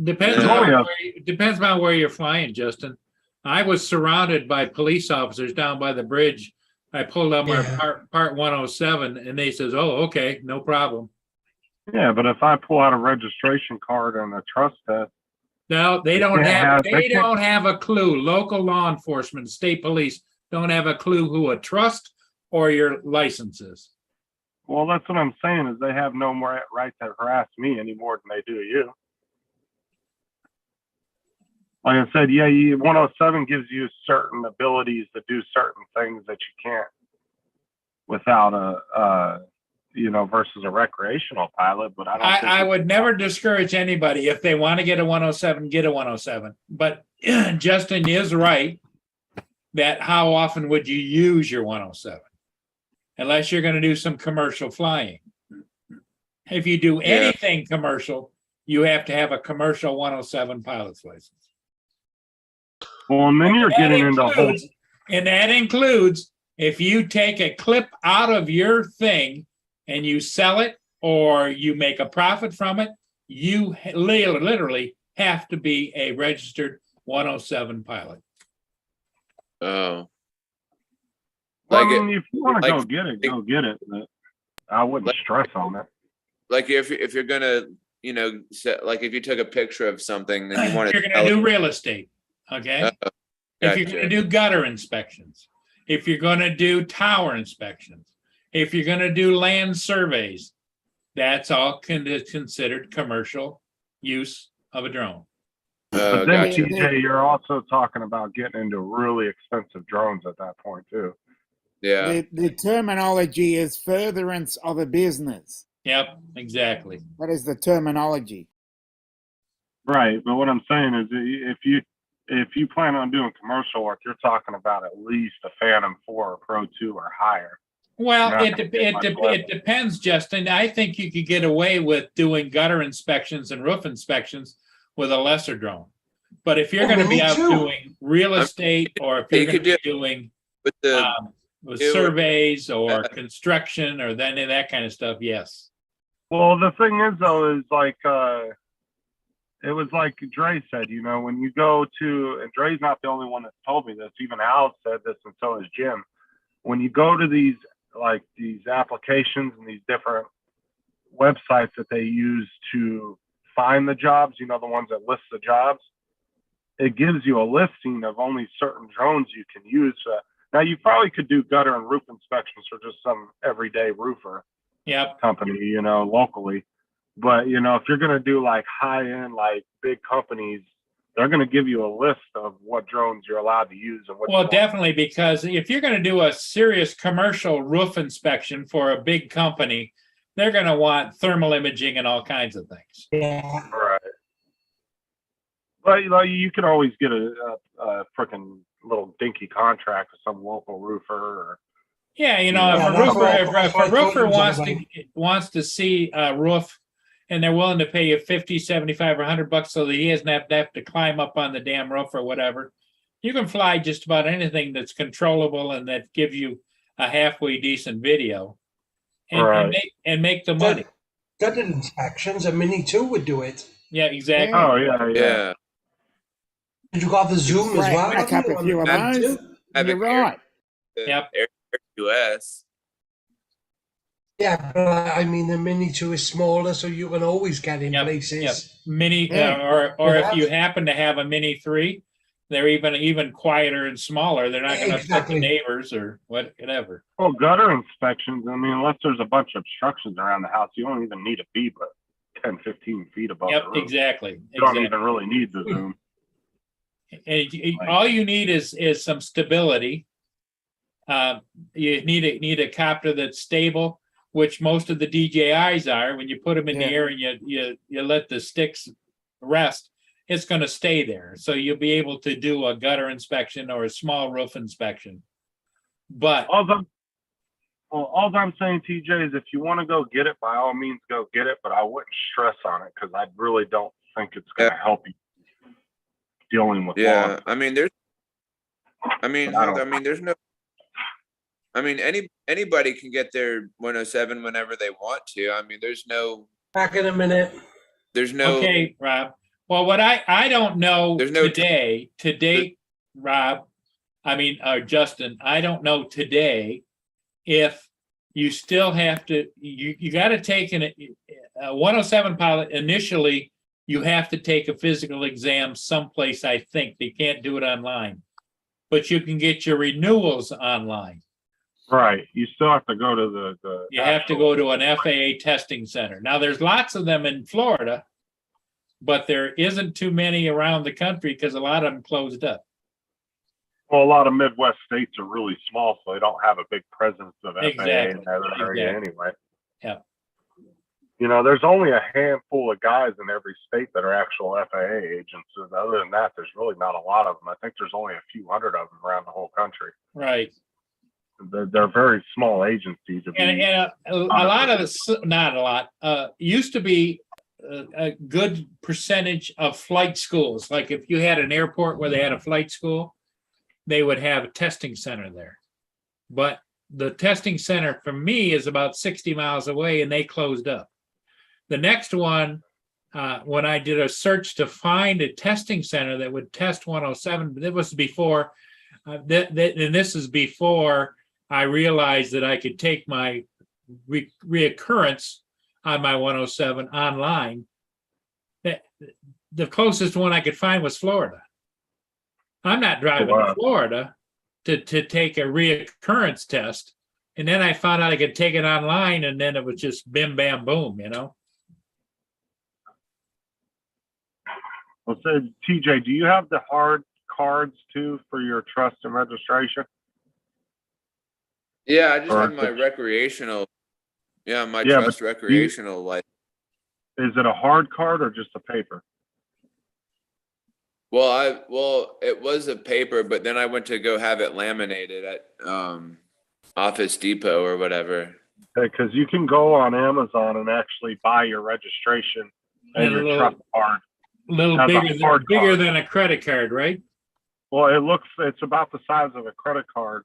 Depends on where you're flying, Justin. I was surrounded by police officers down by the bridge. I pulled out my part 107 and they says, oh, okay, no problem. Yeah, but if I pull out a registration card and a trust test. No, they don't have a clue. Local law enforcement, state police don't have a clue who a trust or your license is. Well, that's what I'm saying is they have no more right to harass me any more than they do you. Like I said, 107 gives you certain abilities to do certain things that you can't without versus a recreational pilot. But I would never discourage anybody if they want to get a 107, get a 107. But Justin is right that how often would you use your 107? Unless you're going to do some commercial flying. If you do anything commercial, you have to have a commercial 107 pilot's license. Well, and then you're That getting into a whole. includes- And that includes if you take a clip out of your thing and you sell it or you make a profit from it, you literally have to be a registered 107 pilot. Oh, Well, like I mean, if you want to like- go get it, go get it. But I wouldn't stress on it. like if you're gonna, like if you took a picture of something and you want You're to going to do real estate, okay? If you're going to do gutter inspections, if you're going to do tower inspections, if you're going to do land surveys, that's all considered commercial use of a drone. But then, gotcha. TJ, you're also talking about getting into really expensive drones at that point too. Yeah. The terminology is furtherance of a business. Yep, exactly. That is the terminology. Right, but what I'm saying is, if you plan on doing commercial work, you're talking about at least a Phantom 4 or Pro 2 or higher. Well, You're it, not gonna de- get it, much de- level. it depends, Justin. I think you could get away with doing gutter inspections and roof inspections with a lesser drone. But if you're Oh, going to be me out too. doing real estate, or if You you're going could to be do- doing With the with do it- surveys or construction or then that kind of stuff, yes. Well, the thing is, though, is like it was like Dre said, when you go to, and Dre's not the only one that told me this. Even Al said this, and so has Jim. When you go to these applications and these different websites that they use to find the jobs, the ones that list the jobs, it gives you a listing of only certain drones you can use. Now, you probably could do gutter and roof inspections for just some everyday roofer Yep. company, locally. But, if you're going to do like high end, like big companies, they're going to give you a list of what drones you're allowed to use and what. Well, definitely, because if you're going to do a serious commercial roof inspection for a big company, they're going to want thermal imaging and all kinds of things. Yeah. Right. But you can always get a freaking little dinky contract with some local roofer. Or, Yeah, if Yeah, a that's roofer, right. if That's a right. roofer Totally wants to see a roof and they're willing to pay you 50, 75 or $100 so that he doesn't have to climb up on the damn roof or whatever, you can fly just about anything that's controllable and that gives you a halfway decent video and, Right. and make the money. Gutter inspections, a Mini 2 would do it. Yeah, exactly. oh yeah. yeah. Did you got the Zoom as well? Rack up a few of Mini those. Have You're an Air- right. Yep. Air US. Yeah, but I mean, the Mini 2 is smaller, so you can always get in Yep, places. yep. Mini, Yeah. or Yeah. if you happen to have a Mini 3, they're even quieter and smaller. They're not going to upset the Exactly. neighbors or whatever. Well, gutter inspections, unless there's a bunch of obstructions around the house, you don't even need to be but 10, 15 feet above Yep, the roof. exactly. You don't Exactly. even really need the zoom. And all you need is some stability. You need a copter that's stable, which most of the DJIs are. When you put them in the Yeah. air and you let the sticks rest, it's going to stay there. So you'll be able to do a gutter inspection or a small roof inspection. But All I'm saying, TJ, is if you want to go get it, by all means, go get it. But I wouldn't stress on it because I really don't think it's going to help you dealing with law. Yeah. There's no. Anybody can get their 107 whenever they want to. There's no. Back in a minute. There's no. okay, Rob. Well, what I don't know There's no today, Rob, Justin, I don't know today if you still have to, you got to take a 107 pilot initially, you have to take a physical exam someplace, I think. They can't do it online. But you can get your renewals online. Right. You still have to go to the You have to go to an FAA testing center. Now, there's lots of them in Florida, but there isn't too many around the country because a lot of them closed up. Well, a lot of Midwest states are really small, so they don't have a big presence of FAA Exactly. in that area anyway. Yeah. There's only a handful of guys in every state that are actual FAA agents. And other than that, there's really not a lot of them. I think there's only a few hundred of them around the whole country. Right. They're very small agencies. And a lot of the, not a lot, used to be a good percentage of flight schools. Like if you had an airport where they had a flight school, they would have a testing center there. But the testing center for me is about 60 miles away and they closed up. The next one, when I did a search to find a testing center that would test 107, but it was before, and this is before I realized that I could take my reoccurrence on my 107 online. The closest one I could find was Florida. I'm not driving to Florida to take a reoccurrence test. And then I found out I could take it online, and then it was just bim, bam, boom, you know? Well, so TJ, do you have the hard cards too for your trust and registration? Yeah, I just Or have my just- recreational. Yeah, my Yeah, trust but recreational license. Is it a hard card or just a paper? Well, it was a paper, but then I went to go have it laminated at Office Depot or whatever. Because you can go on Amazon and actually buy your registration and And a your little- trust card. A little Has a bigger, hard bigger card. than a credit card, right? Well, it's about the size of a credit card,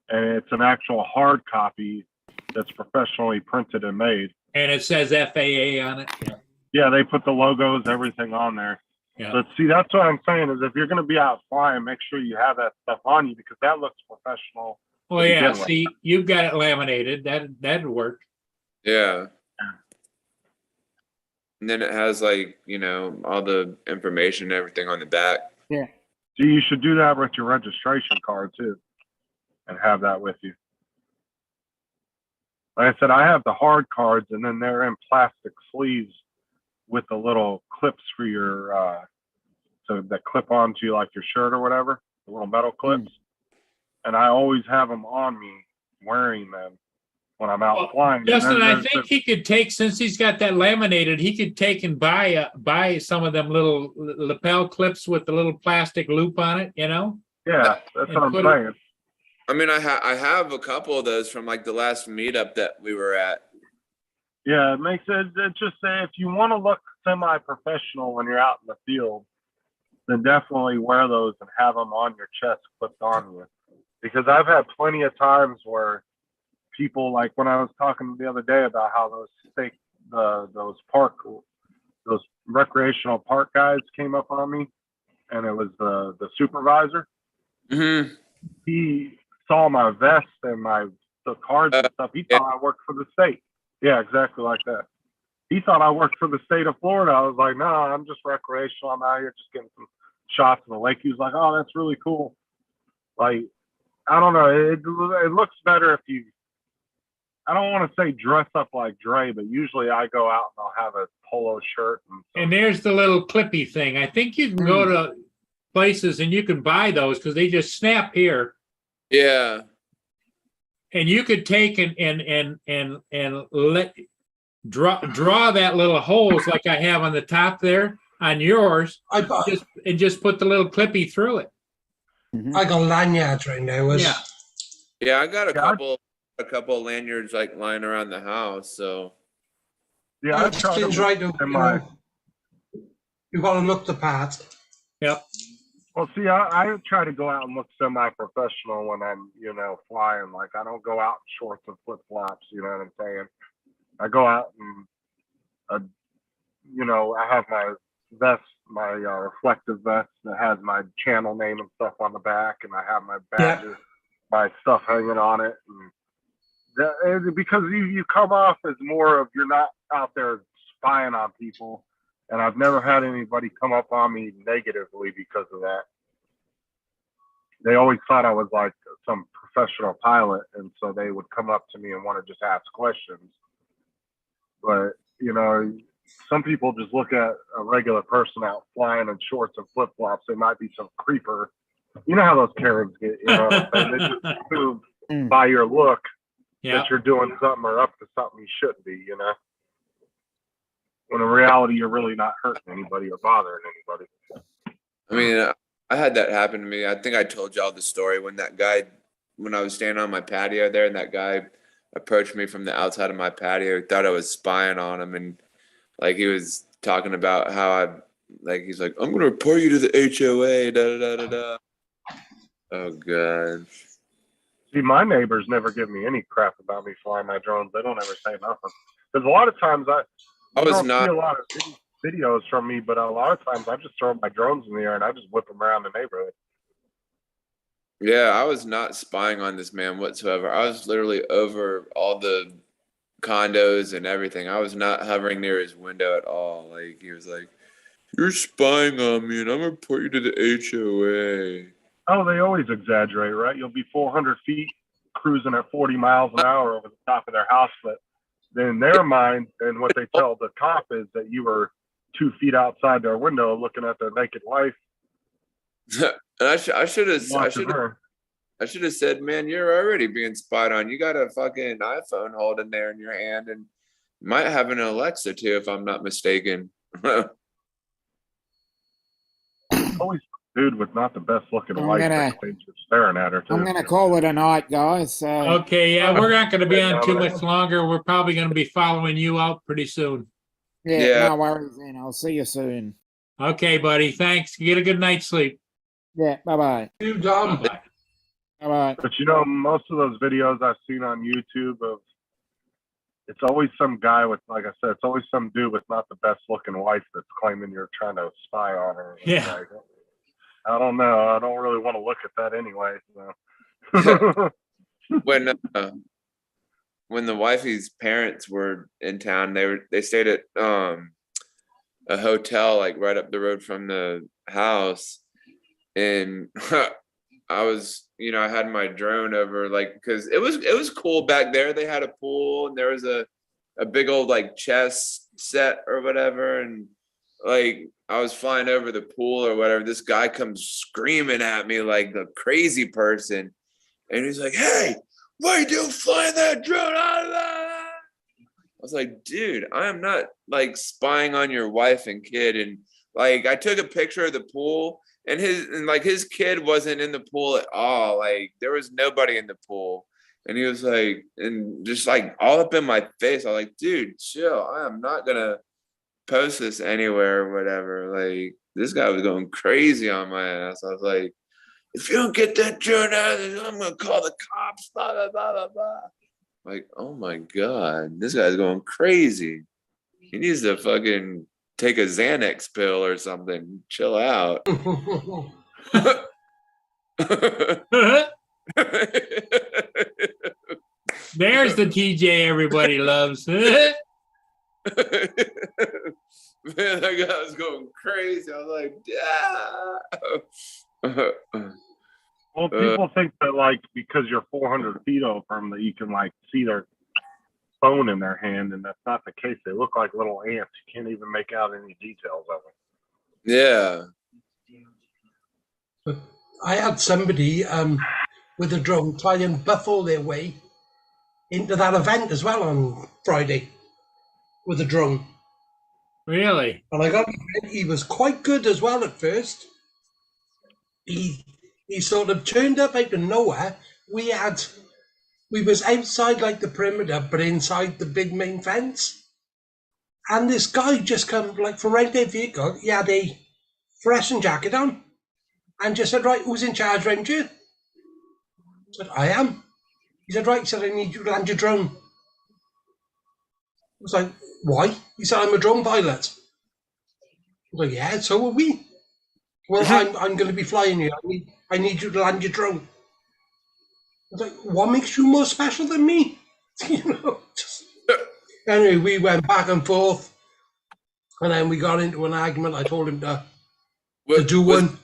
and it's an actual hard copy that's professionally printed and made. And it says FAA on it. Yeah. Yeah, they put the logos, everything on there. Yeah. But see, that's what I'm saying is if you're going to be out flying, make sure you have that stuff on you because that looks professional. Well, to yeah, begin with. see, you've got it laminated. That'd work. Yeah. And then it has like, all the information and everything on the back. Yeah. See, you should do that with your registration card too, and have that with you. Like I said, I have the hard cards, and then they're in plastic sleeves with the little clips for your, so that clip onto like your shirt or whatever, the little metal clips. And I always have them on me, wearing them when I'm out Well, flying. And Justin, then I think he could take, since he's got that laminated, he could take and buy some of them little lapel clips with the little plastic loop on it, you know? yeah, that's and what I'm put it- saying. I mean, I have a couple of those from like the last meetup that we were at. Yeah, it makes it just say if you want to look semi-professional when you're out in the field, then definitely wear those and have them on your chest clipped on you. Because I've had plenty of times where people, like when I was talking the other day about how those recreational park guys came up on me, and it was the supervisor. Mm-hmm. He saw my vest and the cards and stuff. He thought I worked for the state. Yeah, exactly like that. He thought I worked for the state of Florida. I was like, no, I'm just recreational. I'm out here just getting some shots in the lake. He was like, oh, that's really cool. Like, I don't know. It looks better if you, I don't want to say dress up like Dre, but usually I go out and I'll have a polo shirt. And there's the little clippy thing. I think you can go to places and you can buy those because they just snap here. Yeah. And you could take and let draw that little holes like I have on the top there on yours, I got just put the little clippy through it. I got lanyards right now. Yeah. Yeah, I got a couple of lanyards like lying around the house. So Yeah, I try to Justin's right though. in my- You got to look the part. Yep. Well, see, I try to go out and look semi-professional when I'm, flying. Like, I don't go out in shorts and flip-flops, you know what I'm saying? I go out and, I have my vest, my reflective vest that has my channel name and stuff on the back, and I have my badges, my stuff hanging on it. And because you come off as more of, you're not out there spying on people. And I've never had anybody come up on me negatively because of that. They always thought I was like some professional pilot, and so they would come up to me and want to just ask questions. But, some people just look at a regular person out flying in shorts and flip-flops. They might be some creeper. You know how those Karens get, they just assume by your look Yeah. that you're doing something or up to something you shouldn't be, when in reality you're really not hurting anybody or bothering anybody. I mean, I had that happen to me. I think I told y'all the story when I was standing on my patio there, and that guy approached me from the outside of my patio, thought I was spying on him, and like he was talking about how he's like, I'm gonna report you to the HOA. Da da da da da. Oh god. See, my neighbors never give me any crap about me flying my drones. They don't ever say nothing. Because a lot of times I you was don't see not. a lot of videos from me, but a lot of times I just throw my drones in the air and I just whip them around the neighborhood. Yeah, I was not spying on this man whatsoever. I was literally over all the condos and everything. I was not hovering near his window at all. Like he was like, "You're spying on me, and I'm gonna report you to the HOA." Oh, they always exaggerate, right? You'll be 400 feet cruising at 40 miles an hour over the top of their house, but then in their mind, and what they tell the cop is that you were 2 feet outside their window looking at their naked wife. And I should Watching have her. I should have said, man, you're already being spied on. You got a fucking iPhone holding there in your hand, and you might have an Alexa too, if I'm not mistaken. Always dude with not the best looking I'm wife gonna- that claims you're staring at her too. I'm going to call it a night, guys. So Okay, yeah, we're not gonna be on too much longer. We're probably gonna be following you out pretty soon. yeah, no worries. Then I'll see you soon. Okay, buddy, thanks. Get a good night's sleep. Yeah, bye bye. You, Dom. Bye-bye. Bye bye. But you know, most of those videos I've seen on YouTube of it's always some guy with, like I said, it's always some dude with not the best looking wife that's claiming you're trying to spy on her. It's Yeah. like, I don't know. I don't really want to look at that anyway. So. When the wifey's parents were in town, they stayed at a hotel like right up the road from the house, and I was, I had my drone over, like, because it was cool back there. They had a pool and there was a big old like chess set or whatever, and like I was flying over the pool or whatever. This guy comes screaming at me like a crazy person, and he's like, "Hey, what are you doing flying that drone out of that?" I was like, dude, I am not like spying on your wife and kid. And like, I took a picture of the pool, and his kid wasn't in the pool at all. Like, there was nobody in the pool. And he was like, and just like all up in my face. I was like, dude, chill. I am not gonna post this anywhere or whatever. Like, this guy was going crazy on my ass. I was like, if you don't get that drone out of there, I'm gonna call the cops. Blah blah blah blah blah. Like, oh my god, this guy's going crazy. He needs to fucking take a Xanax pill or something. Chill out. There's the TJ everybody loves. Man, that guy was going crazy. I was like, yeah. Well, people think that like because you're 400 feet over them that you can like see their phone in their hand, and that's not the case. They look like little ants. You can't even make out any details of them. Yeah. I had somebody with a drone try and buffle their way into that event as well on Friday with a drone. Really? And I got he was quite good as well at first. He sort of turned up out of nowhere. We was outside like the perimeter, but inside the big main fence. And this guy just come like from right their vehicle. He had a fluorescent jacket on, and just said, "Right, who's in charge round here?" I said, "I am." He said, "Right." He said, "I need you to land your drone." I was like, "Why?" He said, "I'm a drone pilot." I was like, "Yeah, so are we." "Well, I'm going to be flying you. I need you to land your drone." I was like, "What makes you more special than me?" Anyway, we went back and forth, and then we got into an argument. I told him to do one.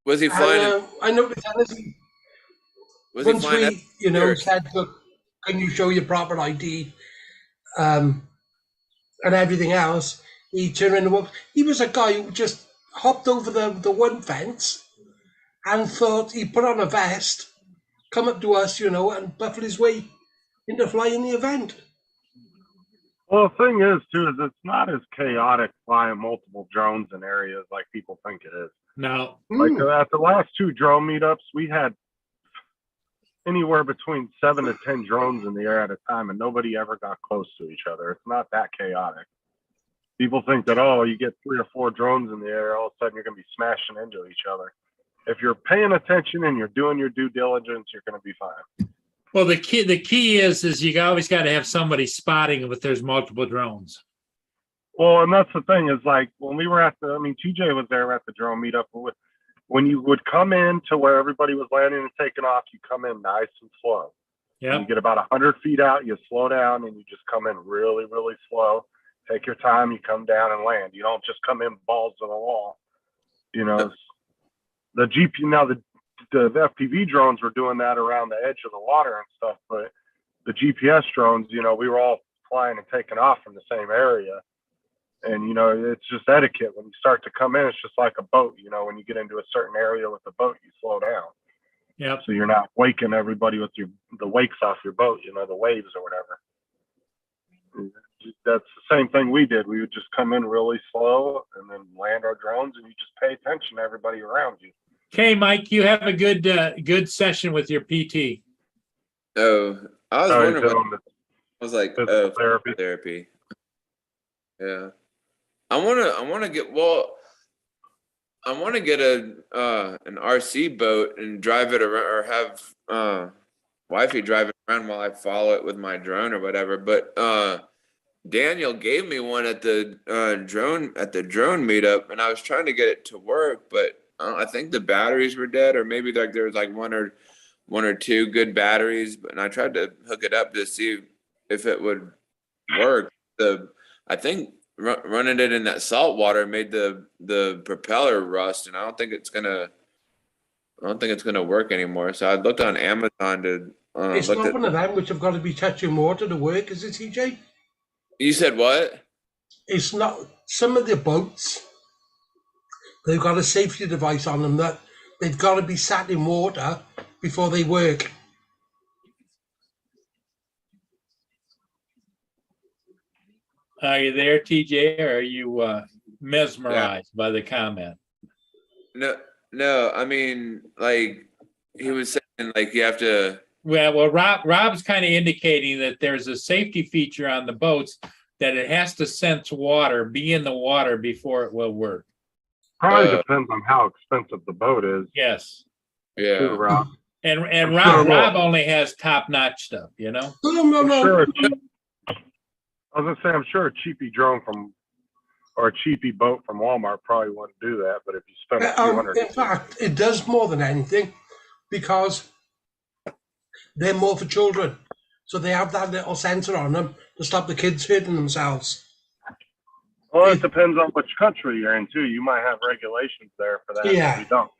Was he flying? And, I noticed Was he once flying? we, said, "Look, can you show your proper ID?" And everything else, he turned around and walked. He was a guy who just hopped over the one fence and thought he put on a vest, come up to us, and buffle his way into flying the event. Well, the thing is, too, is it's not as chaotic flying multiple drones in areas like people think it is. No. Like at the last 2 drone meetups, we had anywhere between 7 to 10 drones in the air at a time, and nobody ever got close to each other. It's not that chaotic. People think that, oh, you get 3 or 4 drones in the air, all of a sudden you're going to be smashing into each other. If you're paying attention and you're doing your due diligence, you're going to be fine. Well, the key is you always got to have somebody spotting if there's multiple drones. Well, and that's the thing is like when we were at TJ was there at the drone meetup. When you would come in to where everybody was landing and taking off, you come in nice and slow. Yeah. You get about 100 feet out, you slow down, and you just come in really, really slow. Take your time, you come down and land. You don't just come in balls to the wall. You know, the FPV drones were doing that around the edge of the water and stuff, but the GPS drones, you know, we were all flying and taking off from the same area. And, you know, it's just etiquette. When you start to come in, it's just like a boat. You know, when you get into a certain area with the boat, you slow down. Yeah. So you're not waking everybody with the wakes off your boat, you know, the waves or whatever. That's the same thing we did. We would just come in really slow and then land our drones, and you just pay attention to everybody around you. Okay, Mike, you have a good session with your PT. Oh, I was wondering what, I was like, physical therapy. Yeah. I wanna get an RC boat and drive it around, or have wifey drive it around while I follow it with my drone or whatever. But Daniel gave me one at the drone meetup, and I was trying to get it to work, but I think the batteries were dead, or maybe like there was like one or two good batteries. And I tried to hook it up to see if it would work. I think running it in that salt water made the propeller rust, and I don't think it's gonna work anymore. So I looked on Amazon to. It's not one of them which have got to be touching water to work, is it, TJ? You said what? It's not. Some of the boats, they've got a safety device on them that they've got to be sat in water before they work. Are you there, TJ, or are you mesmerized by the comment? No. I mean, like he was saying, like you have to. Well, Rob's kind of indicating that there's a safety feature on the boats that it has to sense water, be in the water before it will work. Probably depends on how expensive the boat is. Yes. Yeah. Too, Rob. And Rob only has top-notch stuff, you know? No. I was gonna say, I'm sure a cheapy drone or a cheapy boat from Walmart probably wouldn't do that. But if you spend a few hundred, in fact, it does more than anything because they're more for children. So they have that little sensor on them to stop the kids hurting themselves. well, it depends on which country you're in too. You might have regulations there for that. Yeah. You don't.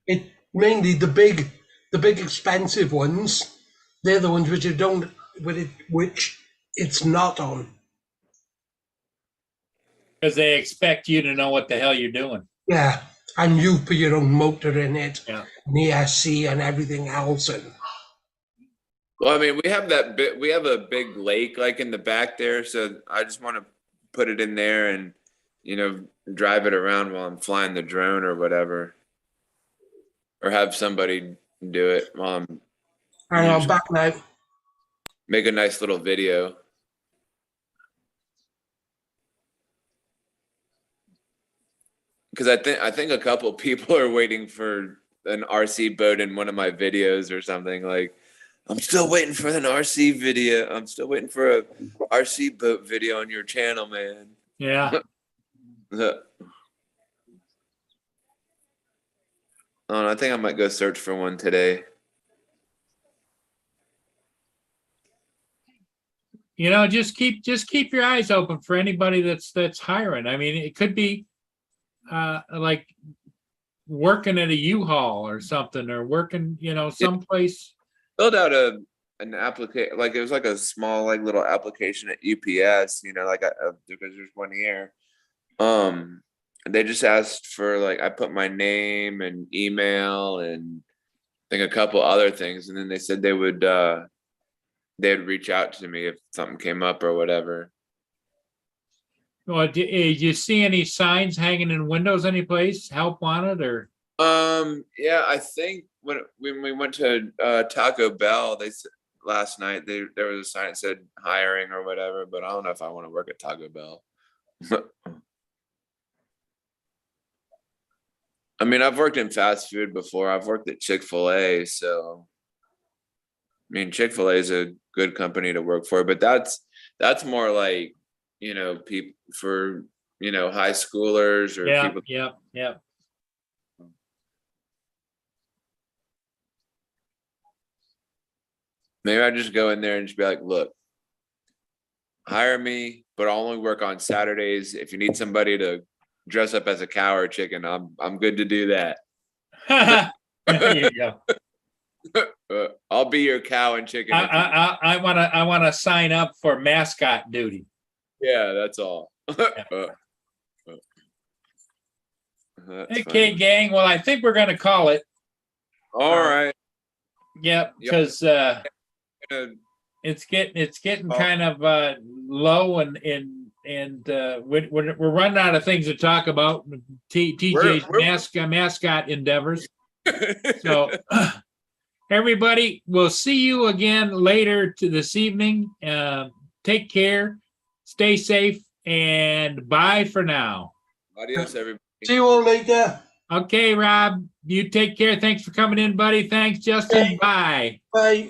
It mainly the big expensive ones. They're the ones which it's not on. Because they expect you to know what the hell you're doing. Yeah, and you put your own motor in it, Yeah. and the SC and everything else, and Well, I mean, we have a big lake like in the back there, so I just want to put it in there and, you know, drive it around while I'm flying the drone or whatever, or have somebody do it while I'm. and I'm back now. Make a nice little video. Because I think a couple people are waiting for an RC boat in one of my videos or something. Like, I'm still waiting for an RC video. I'm still waiting for a RC boat video on your channel, man. Yeah. I think I might go search for one today. You know, just keep your eyes open for anybody that's hiring. I mean, it could be like working at a U-Haul or something, or working, you know, someplace. Filled out an application, like it was like a small like little application at UPS, you know, like because there's one here. They just asked for, like, I put my name and email and I think a couple other things, and then they said they'd reach out to me if something came up or whatever. Well, do you see any signs hanging in windows anyplace? Help wanted, or? Yeah, I think when we went to Taco Bell, they said last night there was a sign that said hiring or whatever, but I don't know if I want to work at Taco Bell. I mean, I've worked in fast food before. I've worked at Chick-fil-A, so I mean, Chick-fil-A is a good company to work for, but that's more like, people for, high schoolers or Yeah, people. yeah. Maybe I just go in there and just be like, look, hire me, but I'll only work on Saturdays. If you need somebody to dress up as a cow or chicken, I'm good to do that. There you go. I'll be your cow and chicken. I want to sign up for mascot duty. Yeah, that's all. That's Okay, funny. gang. Well, I think we're going to call it. All right. Yep, because it's getting kind of low and we're running out of things to talk about. TJ's mascot endeavors. So everybody, we'll see you again later this evening. Take care, stay safe, and bye for now. Adios, everybody. See you all later. Okay, Rob, you take care. Thanks for coming in, buddy. Thanks, Justin. Bye. Bye.